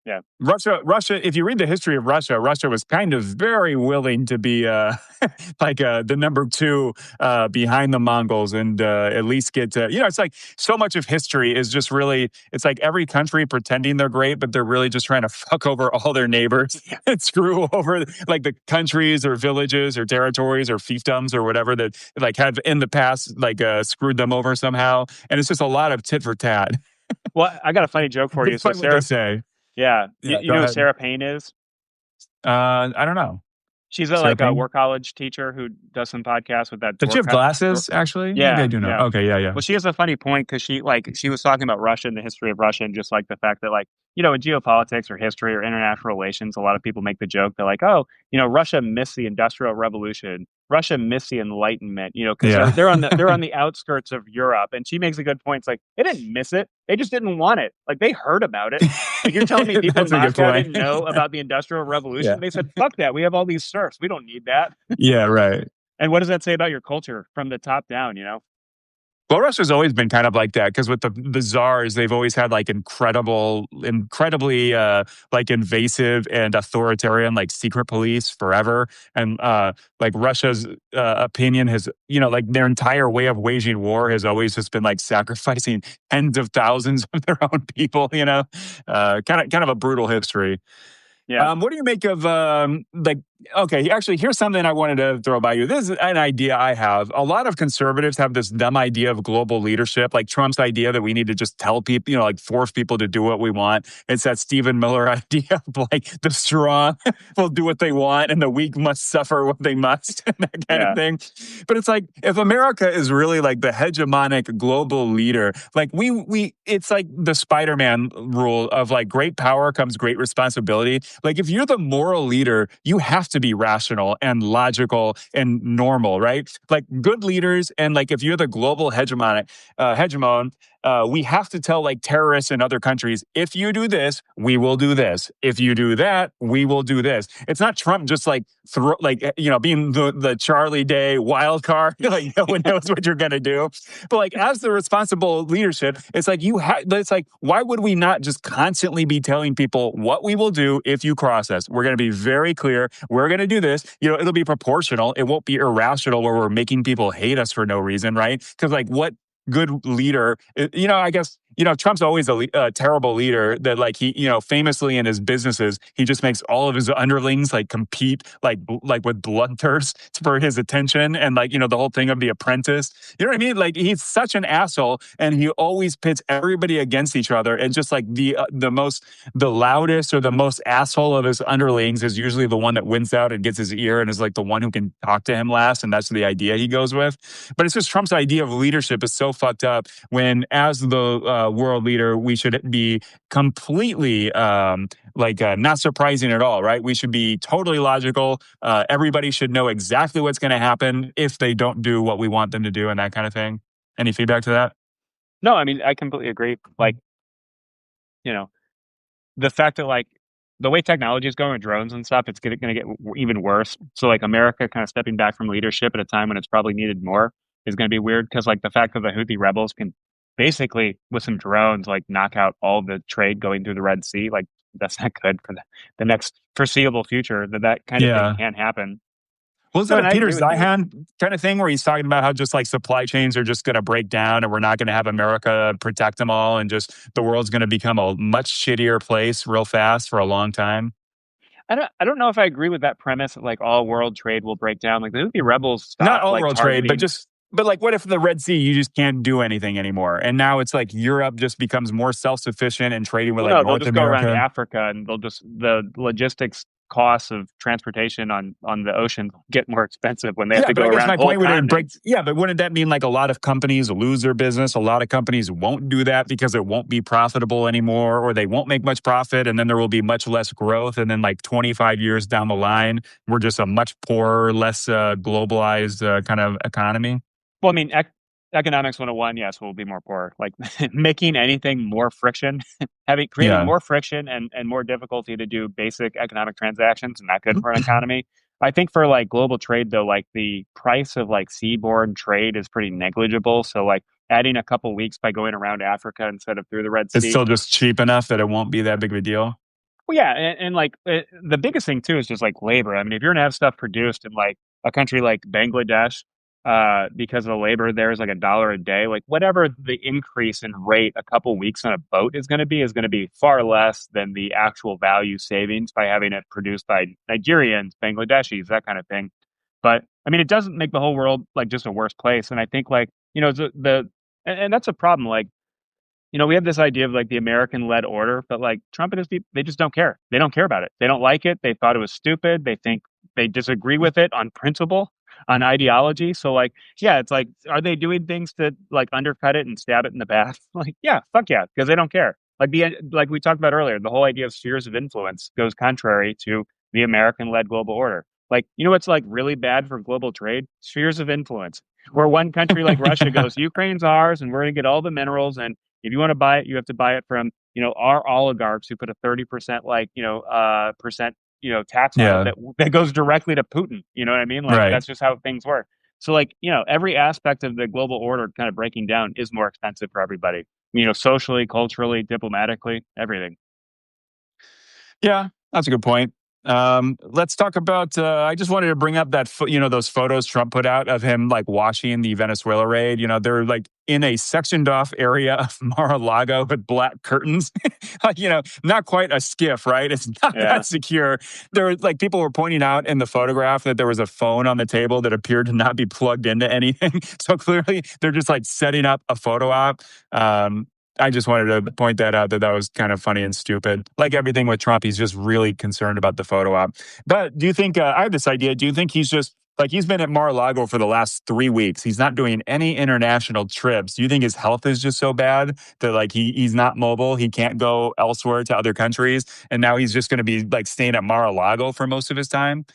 yeah. Russia. If you read the history of Russia, Russia was kind of very willing to be like the number two behind the Mongols, and at least get to, it's like so much of history is just really, it's like every country pretending they're great, but they're really just trying to fuck over all their neighbors and screw over like the countries or villages or territories or fiefdoms or whatever that like have in the past like screwed them over somehow, and it's just a lot of tit for tat. Well, I got a funny joke for you. So Despite what they Sarah, say. yeah, Yeah, you go know who ahead. Sarah Payne is? I don't know. She's Sarah like a Payne? work college teacher who does some podcasts with that Does she have glasses, actually? Maybe I Yeah, do know. yeah. Okay, yeah, yeah. Well, she has a funny point because she was talking about Russia and the history of Russia and just like the fact that like, in geopolitics or history or international relations, a lot of people make the joke that like, oh, Russia missed the Industrial Revolution. Russia missed the Enlightenment, because Yeah. they're on the outskirts of Europe. And she makes a good point. It's like they didn't miss it. They just didn't want it. Like they heard about it. Like you're telling me people in That's a good Moscow point. didn't know about the Industrial Revolution? Yeah. They said, fuck that. We have all these serfs. We don't need that. Yeah, right. And what does that say about your culture from the top down? Well, Russia's always been kind of like that because with the czars, they've always had like incredibly like invasive and authoritarian like secret police forever, and like Russia's opinion has like their entire way of waging war has always just been like sacrificing tens of thousands of their own people. Kind of a brutal history. Yeah. What do you make of like? Okay, actually, here's something I wanted to throw by you. This is an idea I have. A lot of conservatives have this dumb idea of global leadership, like Trump's idea that we need to just tell people, like force people to do what we want. It's that Stephen Miller idea of like the strong will do what they want and the weak must suffer what they must, that kind Yeah. of thing. But it's like if America is really like the hegemonic global leader, like it's like the Spider-Man rule of like great power comes great responsibility. Like if you're the moral leader, you have to be rational and logical and normal, right? Like good leaders, and like if you're the global hegemon, we have to tell like terrorists in other countries, if you do this, we will do this. If you do that, we will do this. It's not Trump just like being the Charlie Day wild card, like no one knows what you're gonna do. But like as the responsible leadership, it's like it's like why would we not just constantly be telling people what we will do if you cross us? We're gonna be very clear. We're gonna do this. It'll be proportional. It won't be irrational where we're making people hate us for no reason, right? Because like what good leader, I guess, Trump's always a terrible leader that like he, famously in his businesses, he just makes all of his underlings like compete like with bloodthirst for his attention. And like, the whole thing of The Apprentice, you know what I mean? Like he's such an asshole and he always pits everybody against each other. And just like the loudest or the most asshole of his underlings is usually the one that wins out and gets his ear and is like the one who can talk to him last. And that's the idea he goes with. But it's just Trump's idea of leadership is so fucked up when as the world leader, we should be completely not surprising at all, right? We should be totally logical. Everybody should know exactly what's going to happen if they don't do what we want them to do, and that kind of thing. Any feedback to that? No, I mean, I completely agree. Like, you know, the fact that like the way technology is going with drones and stuff, it's going to get even worse. So like America kind of stepping back from leadership at a time when it's probably needed more is going to be weird because like the fact that the Houthi rebels can basically with some drones like knock out all the trade going through the Red Sea, like that's not good for the next foreseeable future that kind of thing Yeah. can happen. Was No, that a and I Peter agree with you. Zeihan kind of thing where he's talking about how just like supply chains are just going to break down and we're not going to have America protect them all and just the world's going to become a much shittier place real fast for a long time? I don't know if I agree with that premise that like all world trade will break down. Like the Houthi rebels Not stopped all like world trade, targeting. but like what if the Red Sea you just can't do anything anymore? And now it's like Europe just becomes more self-sufficient and trading with Well, like no, they'll North just go around America. Africa and they'll just the logistics costs of transportation on the ocean get more expensive when they have Yeah, to but go I guess around my whole point would it break. continents. Yeah, but wouldn't that mean like a lot of companies lose their business? A lot of companies won't do that because it won't be profitable anymore, or they won't make much profit, and then there will be much less growth. And then like 25 years down the line, we're just a much poorer, less globalized kind of economy. Well, I mean, economics 101, yes, will be more poor. Like making anything more friction, having creating Yeah, more friction and more difficulty to do basic economic transactions, not good for an economy. I think for like global trade though, like the price of like seaborne trade is pretty negligible. So like adding a couple weeks by going around Africa instead of through the Red it's Sea. still just cheap enough that it won't be that big of a deal. Well, yeah, and like the biggest thing too is just like labor. I mean, if you're gonna have stuff produced in like a country like Bangladesh, because the labor there is like $1 a day, like whatever the increase in rate a couple weeks on a boat is going to be far less than the actual value savings by having it produced by Nigerians, Bangladeshis, that kind of thing. But I mean, it doesn't make the whole world like just a worse place. And I think like and that's a problem. Like we have this idea of like the American led order, but like Trump and his people, they just don't care. They don't care about it. They don't like it. They thought it was stupid. They think they disagree with it on principle, on ideology. So like, yeah, it's like, are they doing things to like undercut it and stab it in the back? Like, yeah, fuck yeah, because they don't care. Like we talked about earlier, the whole idea of spheres of influence goes contrary to the American led global order. Like, what's like really bad for global trade? Spheres of influence, where one country like Russia goes, Ukraine's ours, and we're going to get all the minerals, and if you want to buy it, you have to buy it from, our oligarchs who put a 30% tax on it Yeah, that goes directly to Putin. You know what I mean? Like right. that's just how things work. So like, every aspect of the global order kind of breaking down is more expensive for everybody. Socially, culturally, diplomatically, everything. Yeah, that's a good point. Let's talk about. I just wanted to bring up that those photos Trump put out of him like watching the Venezuela raid. They're like in a sectioned off area of Mar-a-Lago with black curtains. Not quite a skiff, right? It's not Yeah. that secure. There were like people were pointing out in the photograph that there was a phone on the table that appeared to not be plugged into anything. So clearly, they're just like setting up a photo op. I just wanted to point that out that was kind of funny and stupid. Like everything with Trump, he's just really concerned about the photo op. But do you think, I have this idea, do you think he's just, like he's been at Mar-a-Lago for the last 3 weeks. He's not doing any international trips. Do you think his health is just so bad that like he's not mobile? He can't go elsewhere to other countries. And now he's just going to be like staying at Mar-a-Lago for most of his time?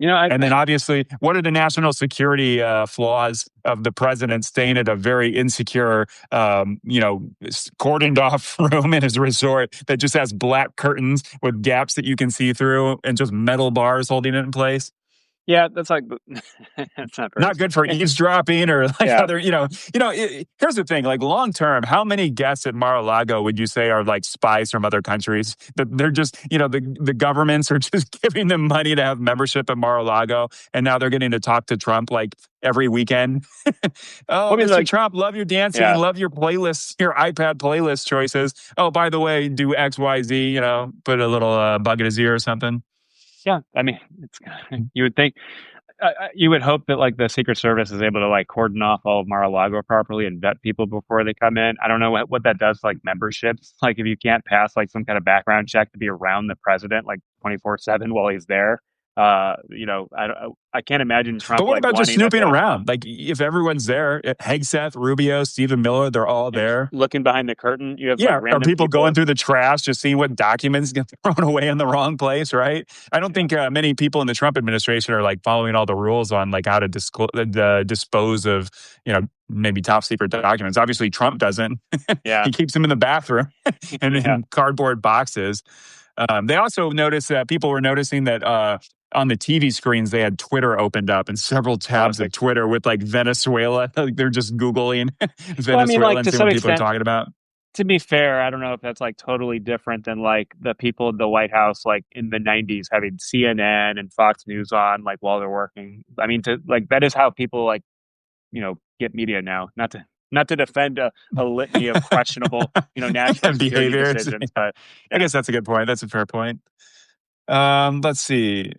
I And then obviously, what are the national security flaws of the president staying at a very insecure, cordoned off room in his resort that just has black curtains with gaps that you can see through and just metal bars holding it in place? yeah, that's like that's not very Not good for secure. eavesdropping or like Yeah. other, here's the thing, like long term, how many guests at Mar-a-Lago would you say are like spies from other countries? That they're just, the governments are just giving them money to have membership at Mar-a-Lago. And now they're getting to talk to Trump like every weekend. Oh, Well, I mean, Mr. like, Trump, love your dancing, yeah, love your playlists, your iPad playlist choices. Oh, by the way, do X, Y, Z, put a little bug in his ear or something. yeah. I mean, it's you would think you would hope that like the Secret Service is able to like cordon off all of Mar-a-Lago properly and vet people before they come in. I don't know what that does to like memberships. Like if you can't pass like some kind of background check to be around the president like 24/7 while he's there, I can't imagine But Trump what like about just wanting snooping around? Like if everyone's there, Hegseth, Rubio, Stephen Miller, they're all just there. looking behind the curtain. You have like Yeah, are random people going people. through the trash, just seeing what documents get thrown away in the wrong place? Right. I don't Yeah. think many people in the Trump administration are like following all the rules on like how to dispose of maybe top secret documents. Obviously, Trump doesn't. Yeah. He keeps them in the bathroom and Yeah. in cardboard boxes. They also noticed that people were noticing that on the TV screens they had Twitter opened up and several tabs of Like, Twitter with like Venezuela. Like they're just googling well, I mean, Venezuela like and to seeing some what people are extent, talking about. to be fair, I don't know if that's like totally different than like the people in the White House, like in the '90s, having CNN and Fox News on, like while they're working. I mean, to like that is how people like get media now. Not to defend a litany of questionable national security Behaviors. decisions, but I yeah. guess that's a good point. That's a fair point. Let's see.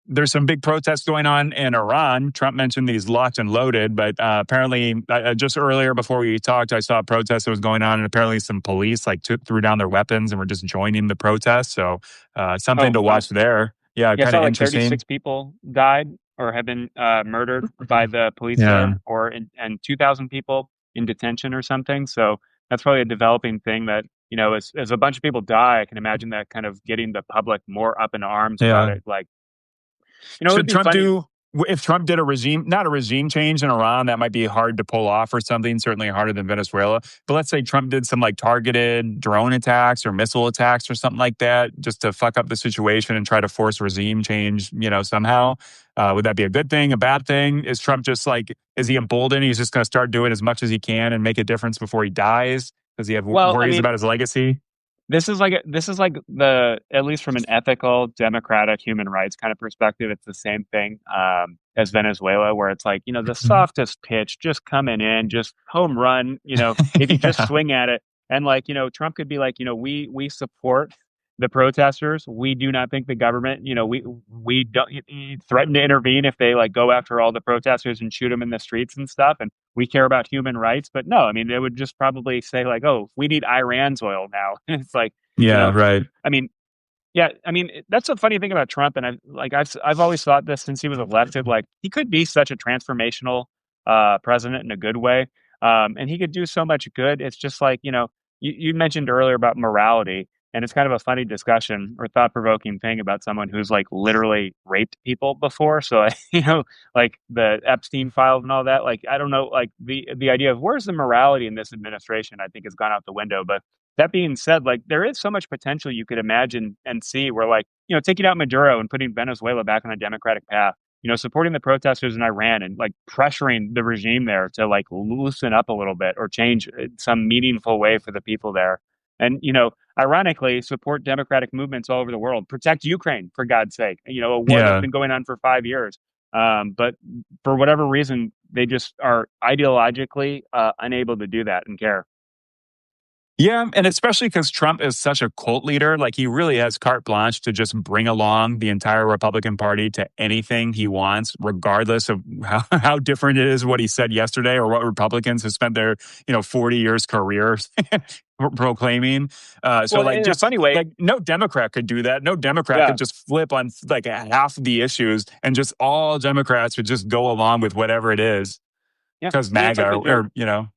There's some big protests going on in Iran. Trump mentioned these locked and loaded, but apparently, just earlier before we talked, I saw a protest that was going on, and apparently, some police like threw down their weapons and were just joining the protest. So, something Oh to wow. watch there. Yeah, Yeah, I kind saw of like interesting. 36 people died or have been murdered by the police Yeah, there, and 2,000 people in detention or something. So that's probably a developing thing that, as a bunch of people die, I can imagine that kind of getting the public more up in arms about yeah. it. Like, it would Should be Trump funny. do if Trump did a regime, not a regime change in Iran, that might be hard to pull off or something, certainly harder than Venezuela. But let's say Trump did some like targeted drone attacks or missile attacks or something like that, just to fuck up the situation and try to force regime change, somehow. Would that be a good thing, a bad thing? Is Trump just like, is he emboldened? He's just going to start doing as much as he can and make a difference before he dies? Does he have Well, I worries mean, about his legacy? this is like the at least from an ethical, democratic, human rights kind of perspective, it's the same thing as Venezuela, where it's like the softest pitch, just coming in, just home run. If you just Yeah. swing at it, and like Trump could be like, we support the protesters. We do not think the government, we don't threaten to intervene if they like go after all the protesters and shoot them in the streets and stuff. And we care about human rights. But no, I mean, they would just probably say like, oh, we need Iran's oil now. It's like, you Yeah, know, right. I mean, yeah, I mean, that's a funny thing about Trump. And I've always thought this since he was elected, like he could be such a transformational president in a good way. And he could do so much good. It's just like, you mentioned earlier about morality. And it's kind of a funny discussion or thought provoking thing about someone who's like literally raped people before. So, like the Epstein files and all that. Like, I don't know, like the idea of where's the morality in this administration, I think has gone out the window. But that being said, like there is so much potential you could imagine and see where like, taking out Maduro and putting Venezuela back on a democratic path, supporting the protesters in Iran and like pressuring the regime there to like loosen up a little bit or change some meaningful way for the people there. And, ironically, support democratic movements all over the world. Protect Ukraine, for God's sake. A war that's Yeah. been going on for 5 years. But for whatever reason, they just are ideologically unable to do that and care. Yeah, and especially because Trump is such a cult leader, like he really has carte blanche to just bring along the entire Republican Party to anything he wants, regardless of how different it is what he said yesterday or what Republicans have spent their 40 years careers proclaiming. So Well, like in a just funny way, like no Democrat could do that. No Democrat yeah, could just flip on like half of the issues and just all Democrats would just go along with whatever it is yeah. because I mean, it's MAGA like the joke. or.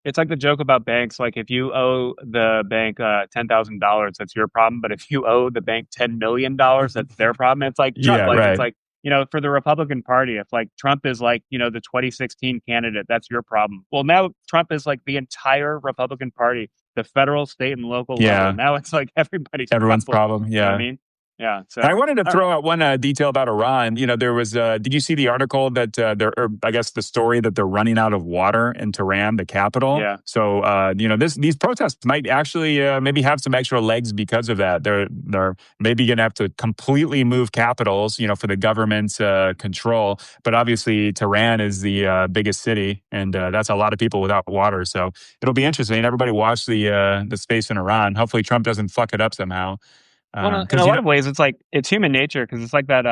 It's like the joke about banks. Like if you owe the bank $10,000, that's your problem. But if you owe the bank $10 million, that's their problem. It's like Trump. Yeah, Like it's right. like for the Republican Party, if like Trump is like the 2016 candidate, that's your problem. Well, now Trump is like the entire Republican Party, the federal, state, and local level. Yeah. Now it's like everybody's Everyone's problem. problem. You know what I Yeah. mean? Yeah. I So wanted to all right. throw out one detail about Iran. There was, did you see the article that or I guess the story that they're running out of water in Tehran, the capital? Yeah. So, these protests might actually maybe have some extra legs because of that. They're maybe going to have to completely move capitals, for the government's control. But obviously, Tehran is the biggest city, and that's a lot of people without water. So it'll be interesting. Everybody watch the space in Iran. Hopefully, Trump doesn't fuck it up somehow. Well, in a Because lot of ways, it's like it's human nature because it's like that.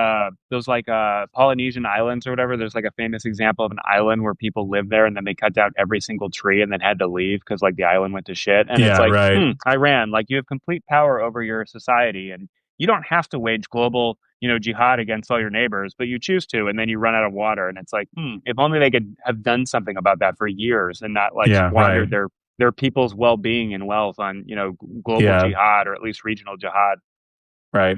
Those like Polynesian islands or whatever. There's like a famous example of an island where people live there and then they cut down every single tree and then had to leave because like the island went to shit. And it's yeah, like, right. Iran, like you have complete power over your society, and you don't have to wage global, jihad against all your neighbors, but you choose to, and then you run out of water. And it's like, if only they could have done something about that for years and not like Yeah, right. squandered their people's well-being and wealth on, global Yeah, jihad or at least regional jihad. right.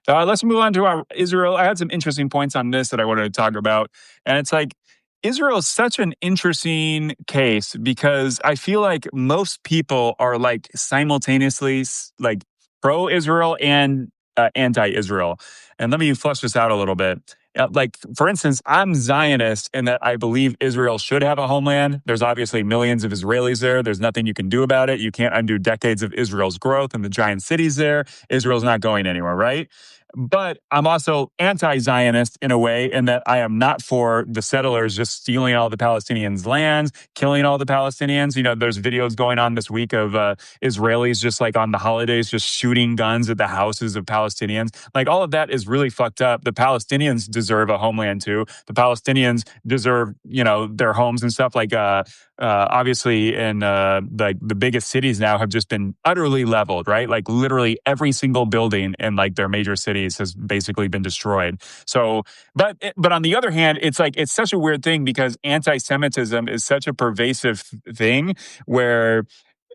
Let's move on to our Israel. I had some interesting points on this that I wanted to talk about. And it's like, Israel is such an interesting case because I feel like most people are like simultaneously like pro Israel and anti Israel. And let me flush this out a little bit. Like, for instance, I'm Zionist in that I believe Israel should have a homeland. There's obviously millions of Israelis there. There's nothing you can do about it. You can't undo decades of Israel's growth and the giant cities there. Israel's not going anywhere, right? But I'm also anti-Zionist in a way in that I am not for the settlers just stealing all the Palestinians' lands, killing all the Palestinians. There's videos going on this week of Israelis just like on the holidays, just shooting guns at the houses of Palestinians. Like all of that is really fucked up. The Palestinians deserve a homeland too. The Palestinians deserve, their homes and stuff like, obviously in the biggest cities now have just been utterly leveled, right? Like literally every single building in like their major cities has basically been destroyed. So, but on the other hand, it's like it's such a weird thing because anti-Semitism is such a pervasive thing where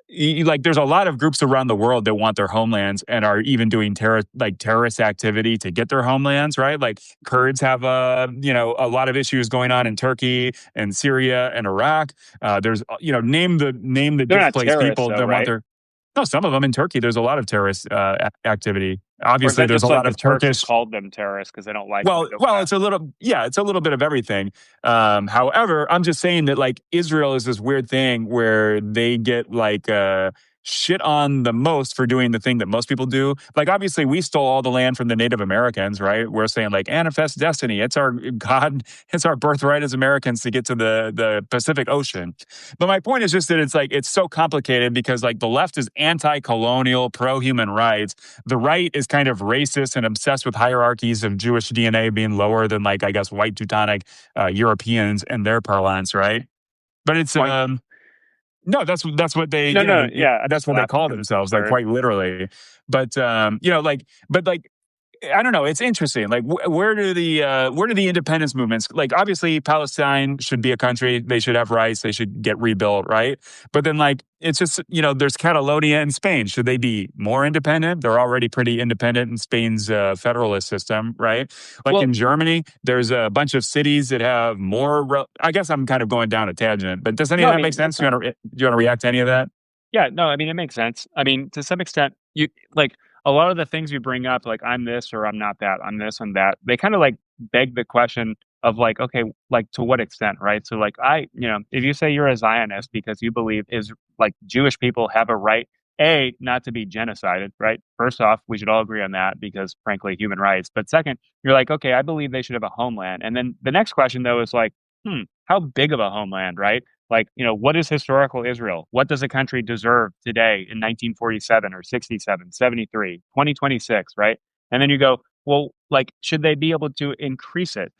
like there's a lot of groups around the world that want their homelands and are even doing terrorist activity to get their homelands, right? Like Kurds have a lot of issues going on in Turkey and Syria and Iraq. There's name the They're not displaced terrorists people though, that want right? their no, some of them in Turkey. There's a lot of terrorist activity. Or is Obviously, that there's a just like lot the of Turks have Turkish. called them terrorists because they don't like them and Well, don't want well, to? it's a little, yeah, it's a little bit of everything. However, I'm just saying that like Israel is this weird thing where they get like shit on the most for doing the thing that most people do. Like, obviously, we stole all the land from the Native Americans, right? We're saying like manifest destiny. It's our God. It's our birthright as Americans to get to the Pacific Ocean. But my point is just that it's like it's so complicated because like the left is anti-colonial, pro-human rights. The right is kind of racist and obsessed with hierarchies of Jewish DNA being lower than like I guess white Teutonic Europeans in their parlance, right? But it's Point. no, that's what they No, no, yeah, I'm that's just what they laughing call because it's themselves, like absurd. quite literally. But like I don't know. It's interesting. Like, where do the independence movements? Like, obviously, Palestine should be a country. They should have rights. They should get rebuilt, right? But then, like, it's just there's Catalonia and Spain. Should they be more independent? They're already pretty independent in Spain's federalist system, right? Like Well, in Germany, there's a bunch of cities that have more. I guess I'm kind of going down a tangent, but does any no, of I that make mean, sense? You want to react to any of that? yeah, no, I mean, it makes sense. I mean, to some extent, you like a lot of the things you bring up, like I'm this or I'm not that, I'm this and that, they kind of like beg the question of like, okay, like to what extent, right? So, like, if you say you're a Zionist because you believe is like Jewish people have a right, not to be genocided, right? First off, we should all agree on that because, frankly, human rights. But second, you're like, okay, I believe they should have a homeland. And then the next question, though, is like, how big of a homeland, right? Like, what is historical Israel? What does a country deserve today in 1947 or 67, 73, 2026, right? And then you go, well, like, should they be able to increase it?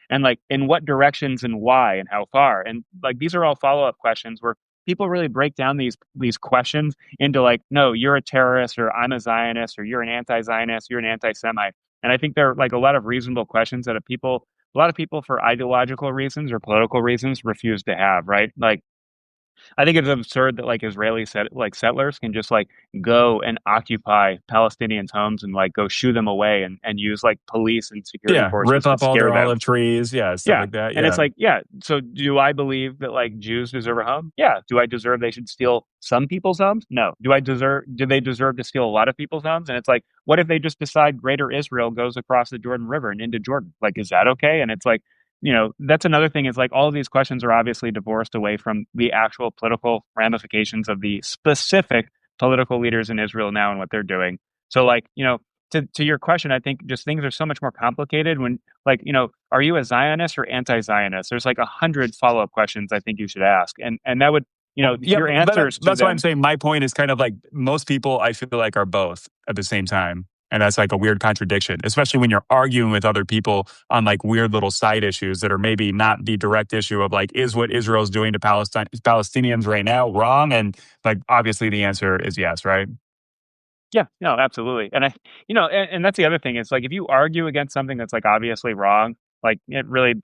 And like, in what directions and why and how far? And like, these are all follow-up questions where people really break down these questions into like, no, you're a terrorist or I'm a Zionist or you're an anti-Zionist, you're an anti-Semite. And I think there are like a lot of reasonable questions that a lot of people for ideological reasons or political reasons refuse to have, right? Like I think it's absurd that like like settlers can just like go and occupy Palestinians' homes and like go shoo them away and use like police and security Yeah, rip forces to up all scare their them. olive trees, yeah, stuff Yeah. like that. And it's Yeah, like, yeah. So do I believe that like Jews deserve a home? Yeah. Do I deserve they should steal some people's homes? No. Do they deserve to steal a lot of people's homes? And it's like, what if they just decide greater Israel goes across the Jordan River and into Jordan? Like, is that okay? And it's like, that's another thing is like all of these questions are obviously divorced away from the actual political ramifications of the specific political leaders in Israel now and what they're doing. So like, to your question, I think just things are so much more complicated when like, are you a Zionist or anti-Zionist? There's like 100 follow-up questions I think you should ask. And that would, well, yeah, your but answers to that's why I'm them. saying my point is kind of like most people I feel like are both at the same time. And that's like a weird contradiction, especially when you're arguing with other people on like weird little side issues that are maybe not the direct issue of like, is what Israel's doing to Palestinians right now wrong? And like, obviously the answer is yes, right? Yeah, no, absolutely. And and that's the other thing is like if you argue against something that's like obviously wrong, like it really,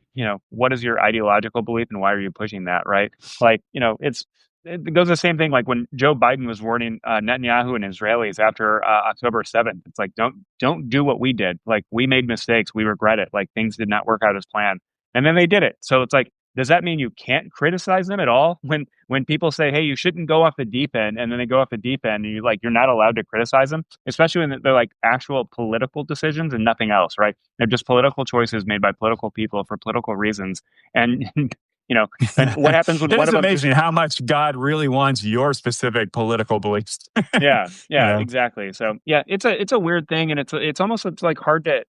what is your ideological belief and why are you pushing that, right? Like, it goes the same thing like when Joe Biden was warning Netanyahu and Israelis after October 7th. It's like don't do what we did. Like we made mistakes, we regret it. Like things did not work out as planned. And then they did it. So it's like does that mean you can't criticize them at all when people say, "Hey, you shouldn't go off the deep end," and then they go off the deep end, and you're not allowed to criticize them, especially when they're like actual political decisions and nothing else, right? They're just political choices made by political people for political reasons, and you know, and what happens when It one is of them just amazing how much God really wants your specific political beliefs. yeah, you yeah, know? exactly. So yeah, it's a weird thing, and it's almost it's like hard to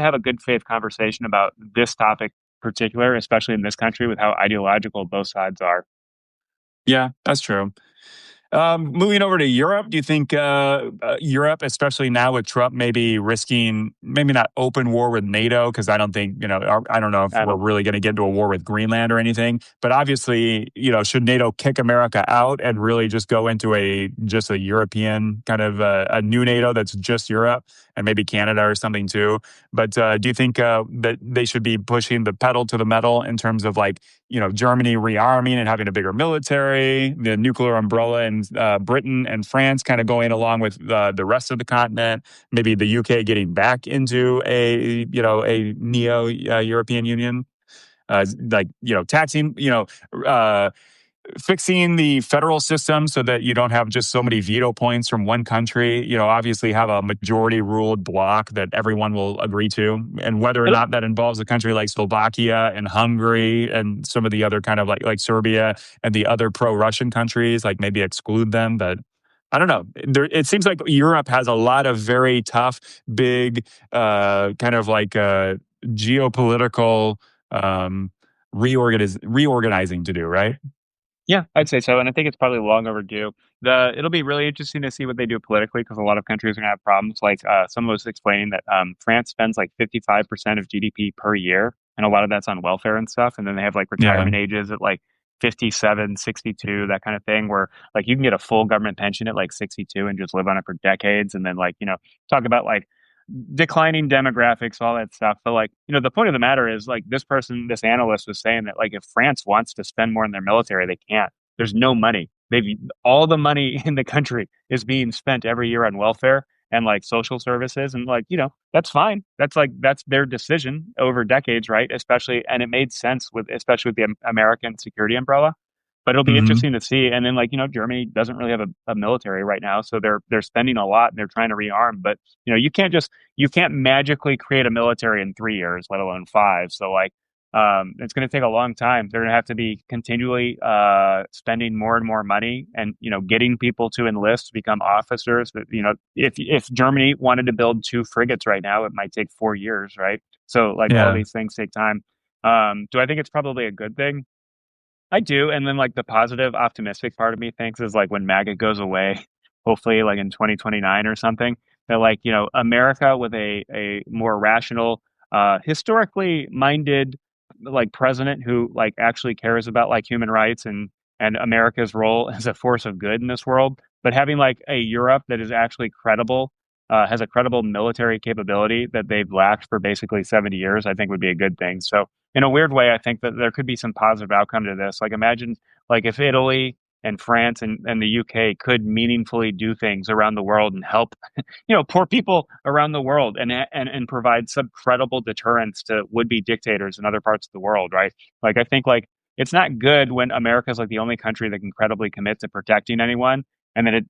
have a good faith conversation about this topic particular, especially in this country with how ideological both sides are. Yeah, that's true. Moving over to Europe, do you think Europe, especially now with Trump, maybe risking maybe not open war with NATO? Because I don't think I don't know if I we're don't. really going to get into a war with Greenland or anything. But obviously, should NATO kick America out and really just go into a European kind of a new NATO that's just Europe and maybe Canada or something too? But do you think that they should be pushing the pedal to the metal in terms of like Germany rearming and having a bigger military, the nuclear umbrella in Britain and France kind of going along with the rest of the continent, maybe the UK getting back into a neo European Union, like taxing, uh, fixing the federal system so that you don't have just so many veto points from one country, obviously have a majority ruled bloc that everyone will agree to. And whether or It'll, not that involves a country like Slovakia and Hungary and some of the other kind of like Serbia and the other pro-Russian countries, like maybe exclude them. But I don't know. It seems like Europe has a lot of very tough, big, kind of like geopolitical reorganizing to do, right? Yeah, I'd say so, and I think it's probably long overdue. It'll be really interesting to see what they do politically because a lot of countries are going to have problems. Like someone was explaining that France spends like 55% of GDP per year, and a lot of that's on welfare and stuff. And then they have like Yeah. retirement ages at like 57, 62, that kind of thing, where like you can get a full government pension at like 62 and just live on it for decades. And then like talk about like declining demographics, all that stuff. But like, the point of the matter is like this analyst was saying that like if France wants to spend more in their military, they can't. There's no money. They've all the money in the country is being spent every year on welfare and like social services and like, that's fine. That's their decision over decades, right? Especially and it made sense especially with the American security umbrella. But it'll be Hmm. interesting to see. And then like, Germany doesn't really have a military right now. So they're spending a lot and they're trying to rearm. But you can't magically create a military in 3 years, let alone five. So like, it's going to take a long time. They're going to have to be continually spending more and more money, and getting people to enlist to become officers. That if Germany wanted to build two frigates right now, it might take 4 years, right? So like all Yeah. these things take time. Do I think it's probably a good thing? I do. And then like the positive, optimistic part of me thinks is like when MAGA goes away, hopefully like in 2029 or something, that like, America with a more rational, historically minded like president who like actually cares about like human rights and America's role as a force of good in this world, but having like a Europe that is actually credible, has a credible military capability that they've lacked for basically 70 years, I think would be a good thing. So in a weird way, I think that there could be some positive outcome to this. Like imagine like if Italy and France and the UK could meaningfully do things around the world and help, poor people around the world and provide some credible deterrence to would-be dictators in other parts of the world, right? Like I think like it's not good when America's like the only country that can credibly commit to protecting anyone. And then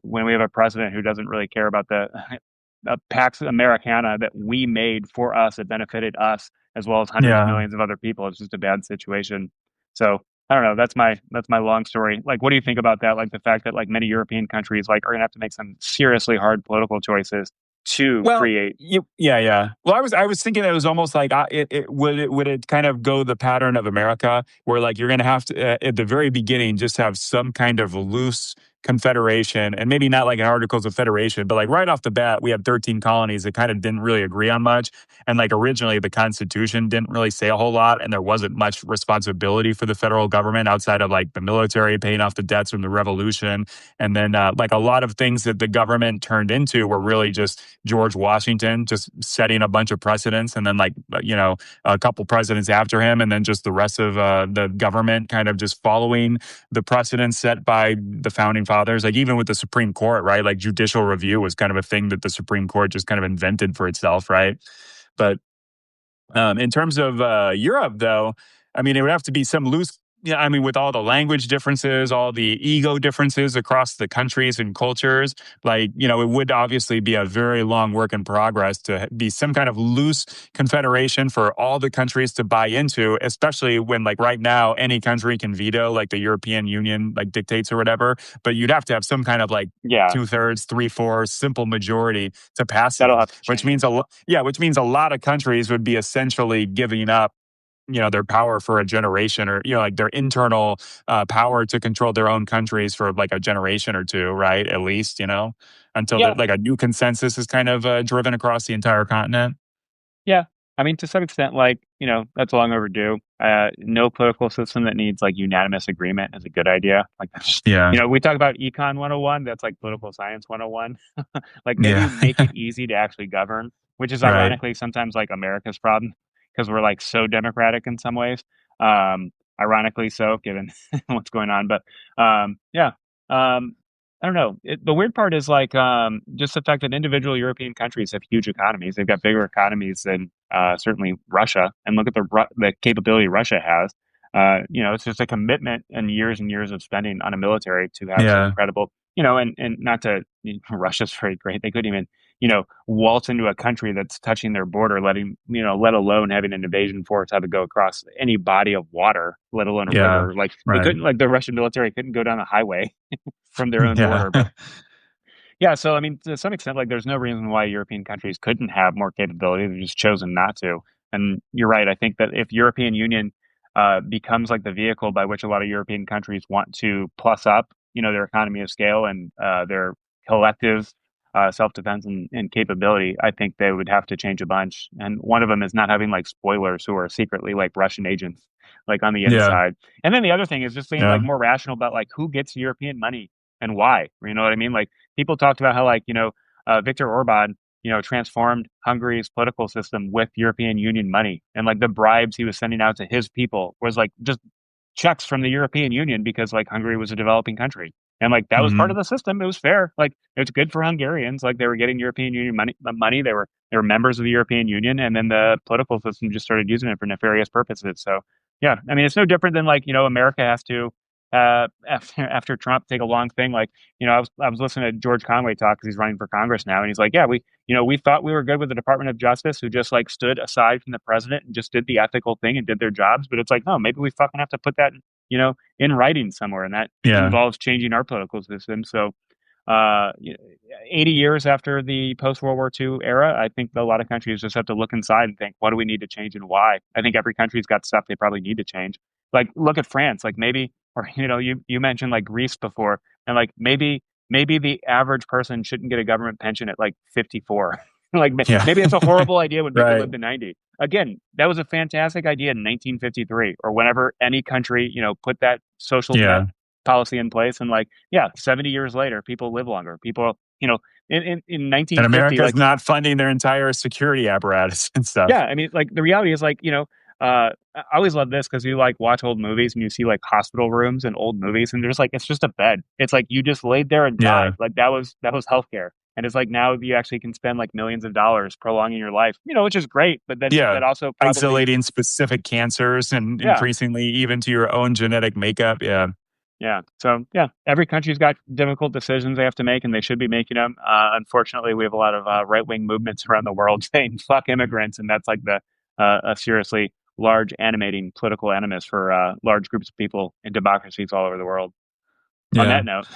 when we have a president who doesn't really care about the Pax Americana that we made for us, it benefited us as well as hundreds of Yeah. millions of other people. It's just a bad situation. So I don't know. That's my long story. Like, what do you think about that? Like the fact that like many European countries like are gonna have to make some seriously hard political choices to Well, create. yeah, yeah. Well, I was thinking it was almost like would it kind of go the pattern of America, where like you're going to have to at the very beginning just have some kind of loose confederation, and maybe not like an Articles of Federation, but like right off the bat, we had 13 colonies that kind of didn't really agree on much. And like originally, the Constitution didn't really say a whole lot, and there wasn't much responsibility for the federal government outside of like the military paying off the debts from the Revolution. And then like a lot of things that the government turned into were really just George Washington just setting a bunch of precedents, and then like, a couple presidents after him, and then just the rest of the government kind of just following the precedents set by the founding fathers. Like even with the Supreme Court, right? Like judicial review was kind of a thing that the Supreme Court just kind of invented for itself, right? But in terms of Europe, though, I mean, it would have to be some loose. Yeah, I mean, with all the language differences, all the ego differences across the countries and cultures, like, it would obviously be a very long work in progress to be some kind of loose confederation for all the countries to buy into, especially when, like, right now, any country can veto, like, the European Union, like, dictates or whatever. But you'd have to have some kind of, like, Yeah, 2/3, 3/4 simple majority to pass it, that'll have to which means change. which means a lot of countries would be essentially giving up their power for a generation, or like their internal power to control their own countries for like a generation or two, right, at least, until Yeah, like a new consensus is kind of driven across the entire continent. yeah. I mean, to some extent, like, that's long overdue. No political system that needs like unanimous agreement is a good idea. Like, that's, Yeah, we talk about econ 101, that's like political science 101. Like, maybe yeah. make it easy to actually govern, which is Right. ironically sometimes like America's problem because we're like so democratic in some ways. Um, Ironically so, given what's going on. But yeah. Um, I don't know. The weird part is like just the fact that individual European countries have huge economies. They've got bigger economies than certainly Russia, and look at the capability Russia has. It's just a commitment and years of spending on a military to have some Yeah, incredible, and not to Russia's very great. They couldn't even waltz into a country that's touching their border, let alone having an invasion force have to go across any body of water, let alone a yeah. river. Like they Right. couldn't, like the Russian military couldn't go down the highway from their own Yeah. border. But yeah, so I mean, to some extent, like there's no reason why European countries couldn't have more capability. They've just chosen not to. And you're right. I think that if European Union becomes like the vehicle by which a lot of European countries want to plus up, their economy of scale and their collective self-defense and capability, I think they would have to change a bunch. And one of them is not having like spoilers who are secretly like Russian agents, like on the Yeah. inside. And then the other thing is just being like Yeah. more rational about like who gets European money and why. You know what I mean? Like people talked about how like Viktor Orban transformed Hungary's political system with European Union money, and like the bribes he was sending out to his people was like just checks from the European Union because like Hungary was a developing country. And like that was part Hmm. of the system. It was fair. Like it was good for Hungarians. Like they were getting European Union money. They were members of the European Union, and then the political system just started using it for nefarious purposes. So yeah, I mean it's no different than like America has to after Trump take a long thing. Like I was listening to George Conway talk because he's running for Congress now, and he's like, yeah, we thought we were good with the Department of Justice who just like stood aside from the president and just did the ethical thing and did their jobs, but it's like no, maybe we fucking have to put that in writing somewhere, and that Yeah. involves changing our political system. So, uh, 80 years after the post World War II era, I think a lot of countries just have to look inside and think, what do we need to change and why? I think every country's got stuff they probably need to change. Like, look at France, like maybe, or you mentioned like Greece before, and like maybe the average person shouldn't get a government pension at like 54. Like Yeah. maybe it's a horrible idea when people Right. live to 90. Again, that was a fantastic idea in 1953 or whenever any country, put that social net Yeah. policy in place. And like, yeah, 70 years later, people live longer. People, in And 1950, America's like, not funding their entire security apparatus and stuff. yeah, I mean, like the reality is like, I always love this because you like watch old movies and you see like hospital rooms in old movies and there's like, it's just a bed. It's like you just laid there and Yeah. died. Like that was healthcare. And it's like now you actually can spend like millions of dollars prolonging your life, which is great. But then Yeah. that also probably, Isolating specific cancers and yeah, increasingly even to your own genetic makeup. Yeah. yeah. So yeah, every country's got difficult decisions they have to make, and they should be making them. Unfortunately, we have a lot of right wing movements around the world saying "fuck immigrants," and that's like the a seriously large animating political animus for large groups of people in democracies all over the world. On Yeah. that note,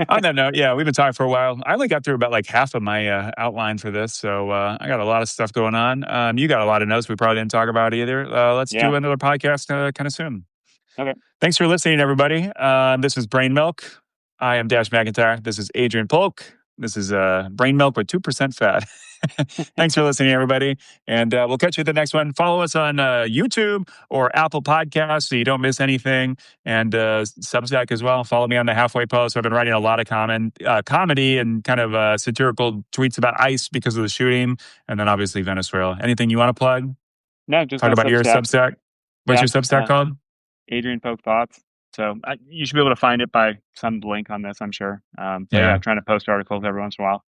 On that note, yeah, we've been talking for a while. I only got through about like half of my outline for this, so I got a lot of stuff going on. You got a lot of notes we probably didn't talk about either. Let's yeah, do another podcast kind of soon. okay, Thanks for listening, everybody. This is Brain Milk. I am Dash McIntyre. This is Adrian Polk. This is Brain Milk with 2% fat. Thanks for listening, everybody. And we'll catch you at the next one. Follow us on YouTube or Apple Podcasts so you don't miss anything. And Substack as well. Follow me on the Halfway Post. I've been writing a lot of comedy and kind of satirical tweets about ICE because of the shooting. And then obviously Venezuela. Anything you want to plug? No, just Talk my about your Substack. Substack. What's Yeah, your Substack called? Adrian Polk Thoughts. So you should be able to find it by some link on this, I'm sure. So Yeah. trying to post articles every once in a while.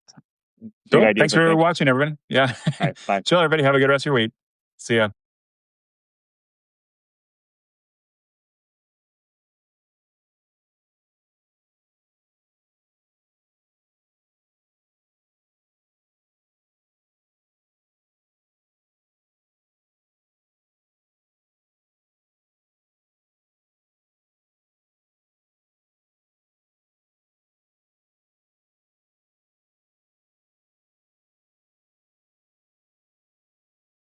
Big Cool. ideas, Thanks I for think. watching, everybody. Yeah. All right, bye. Chill, everybody. Have a good rest of your week. See ya.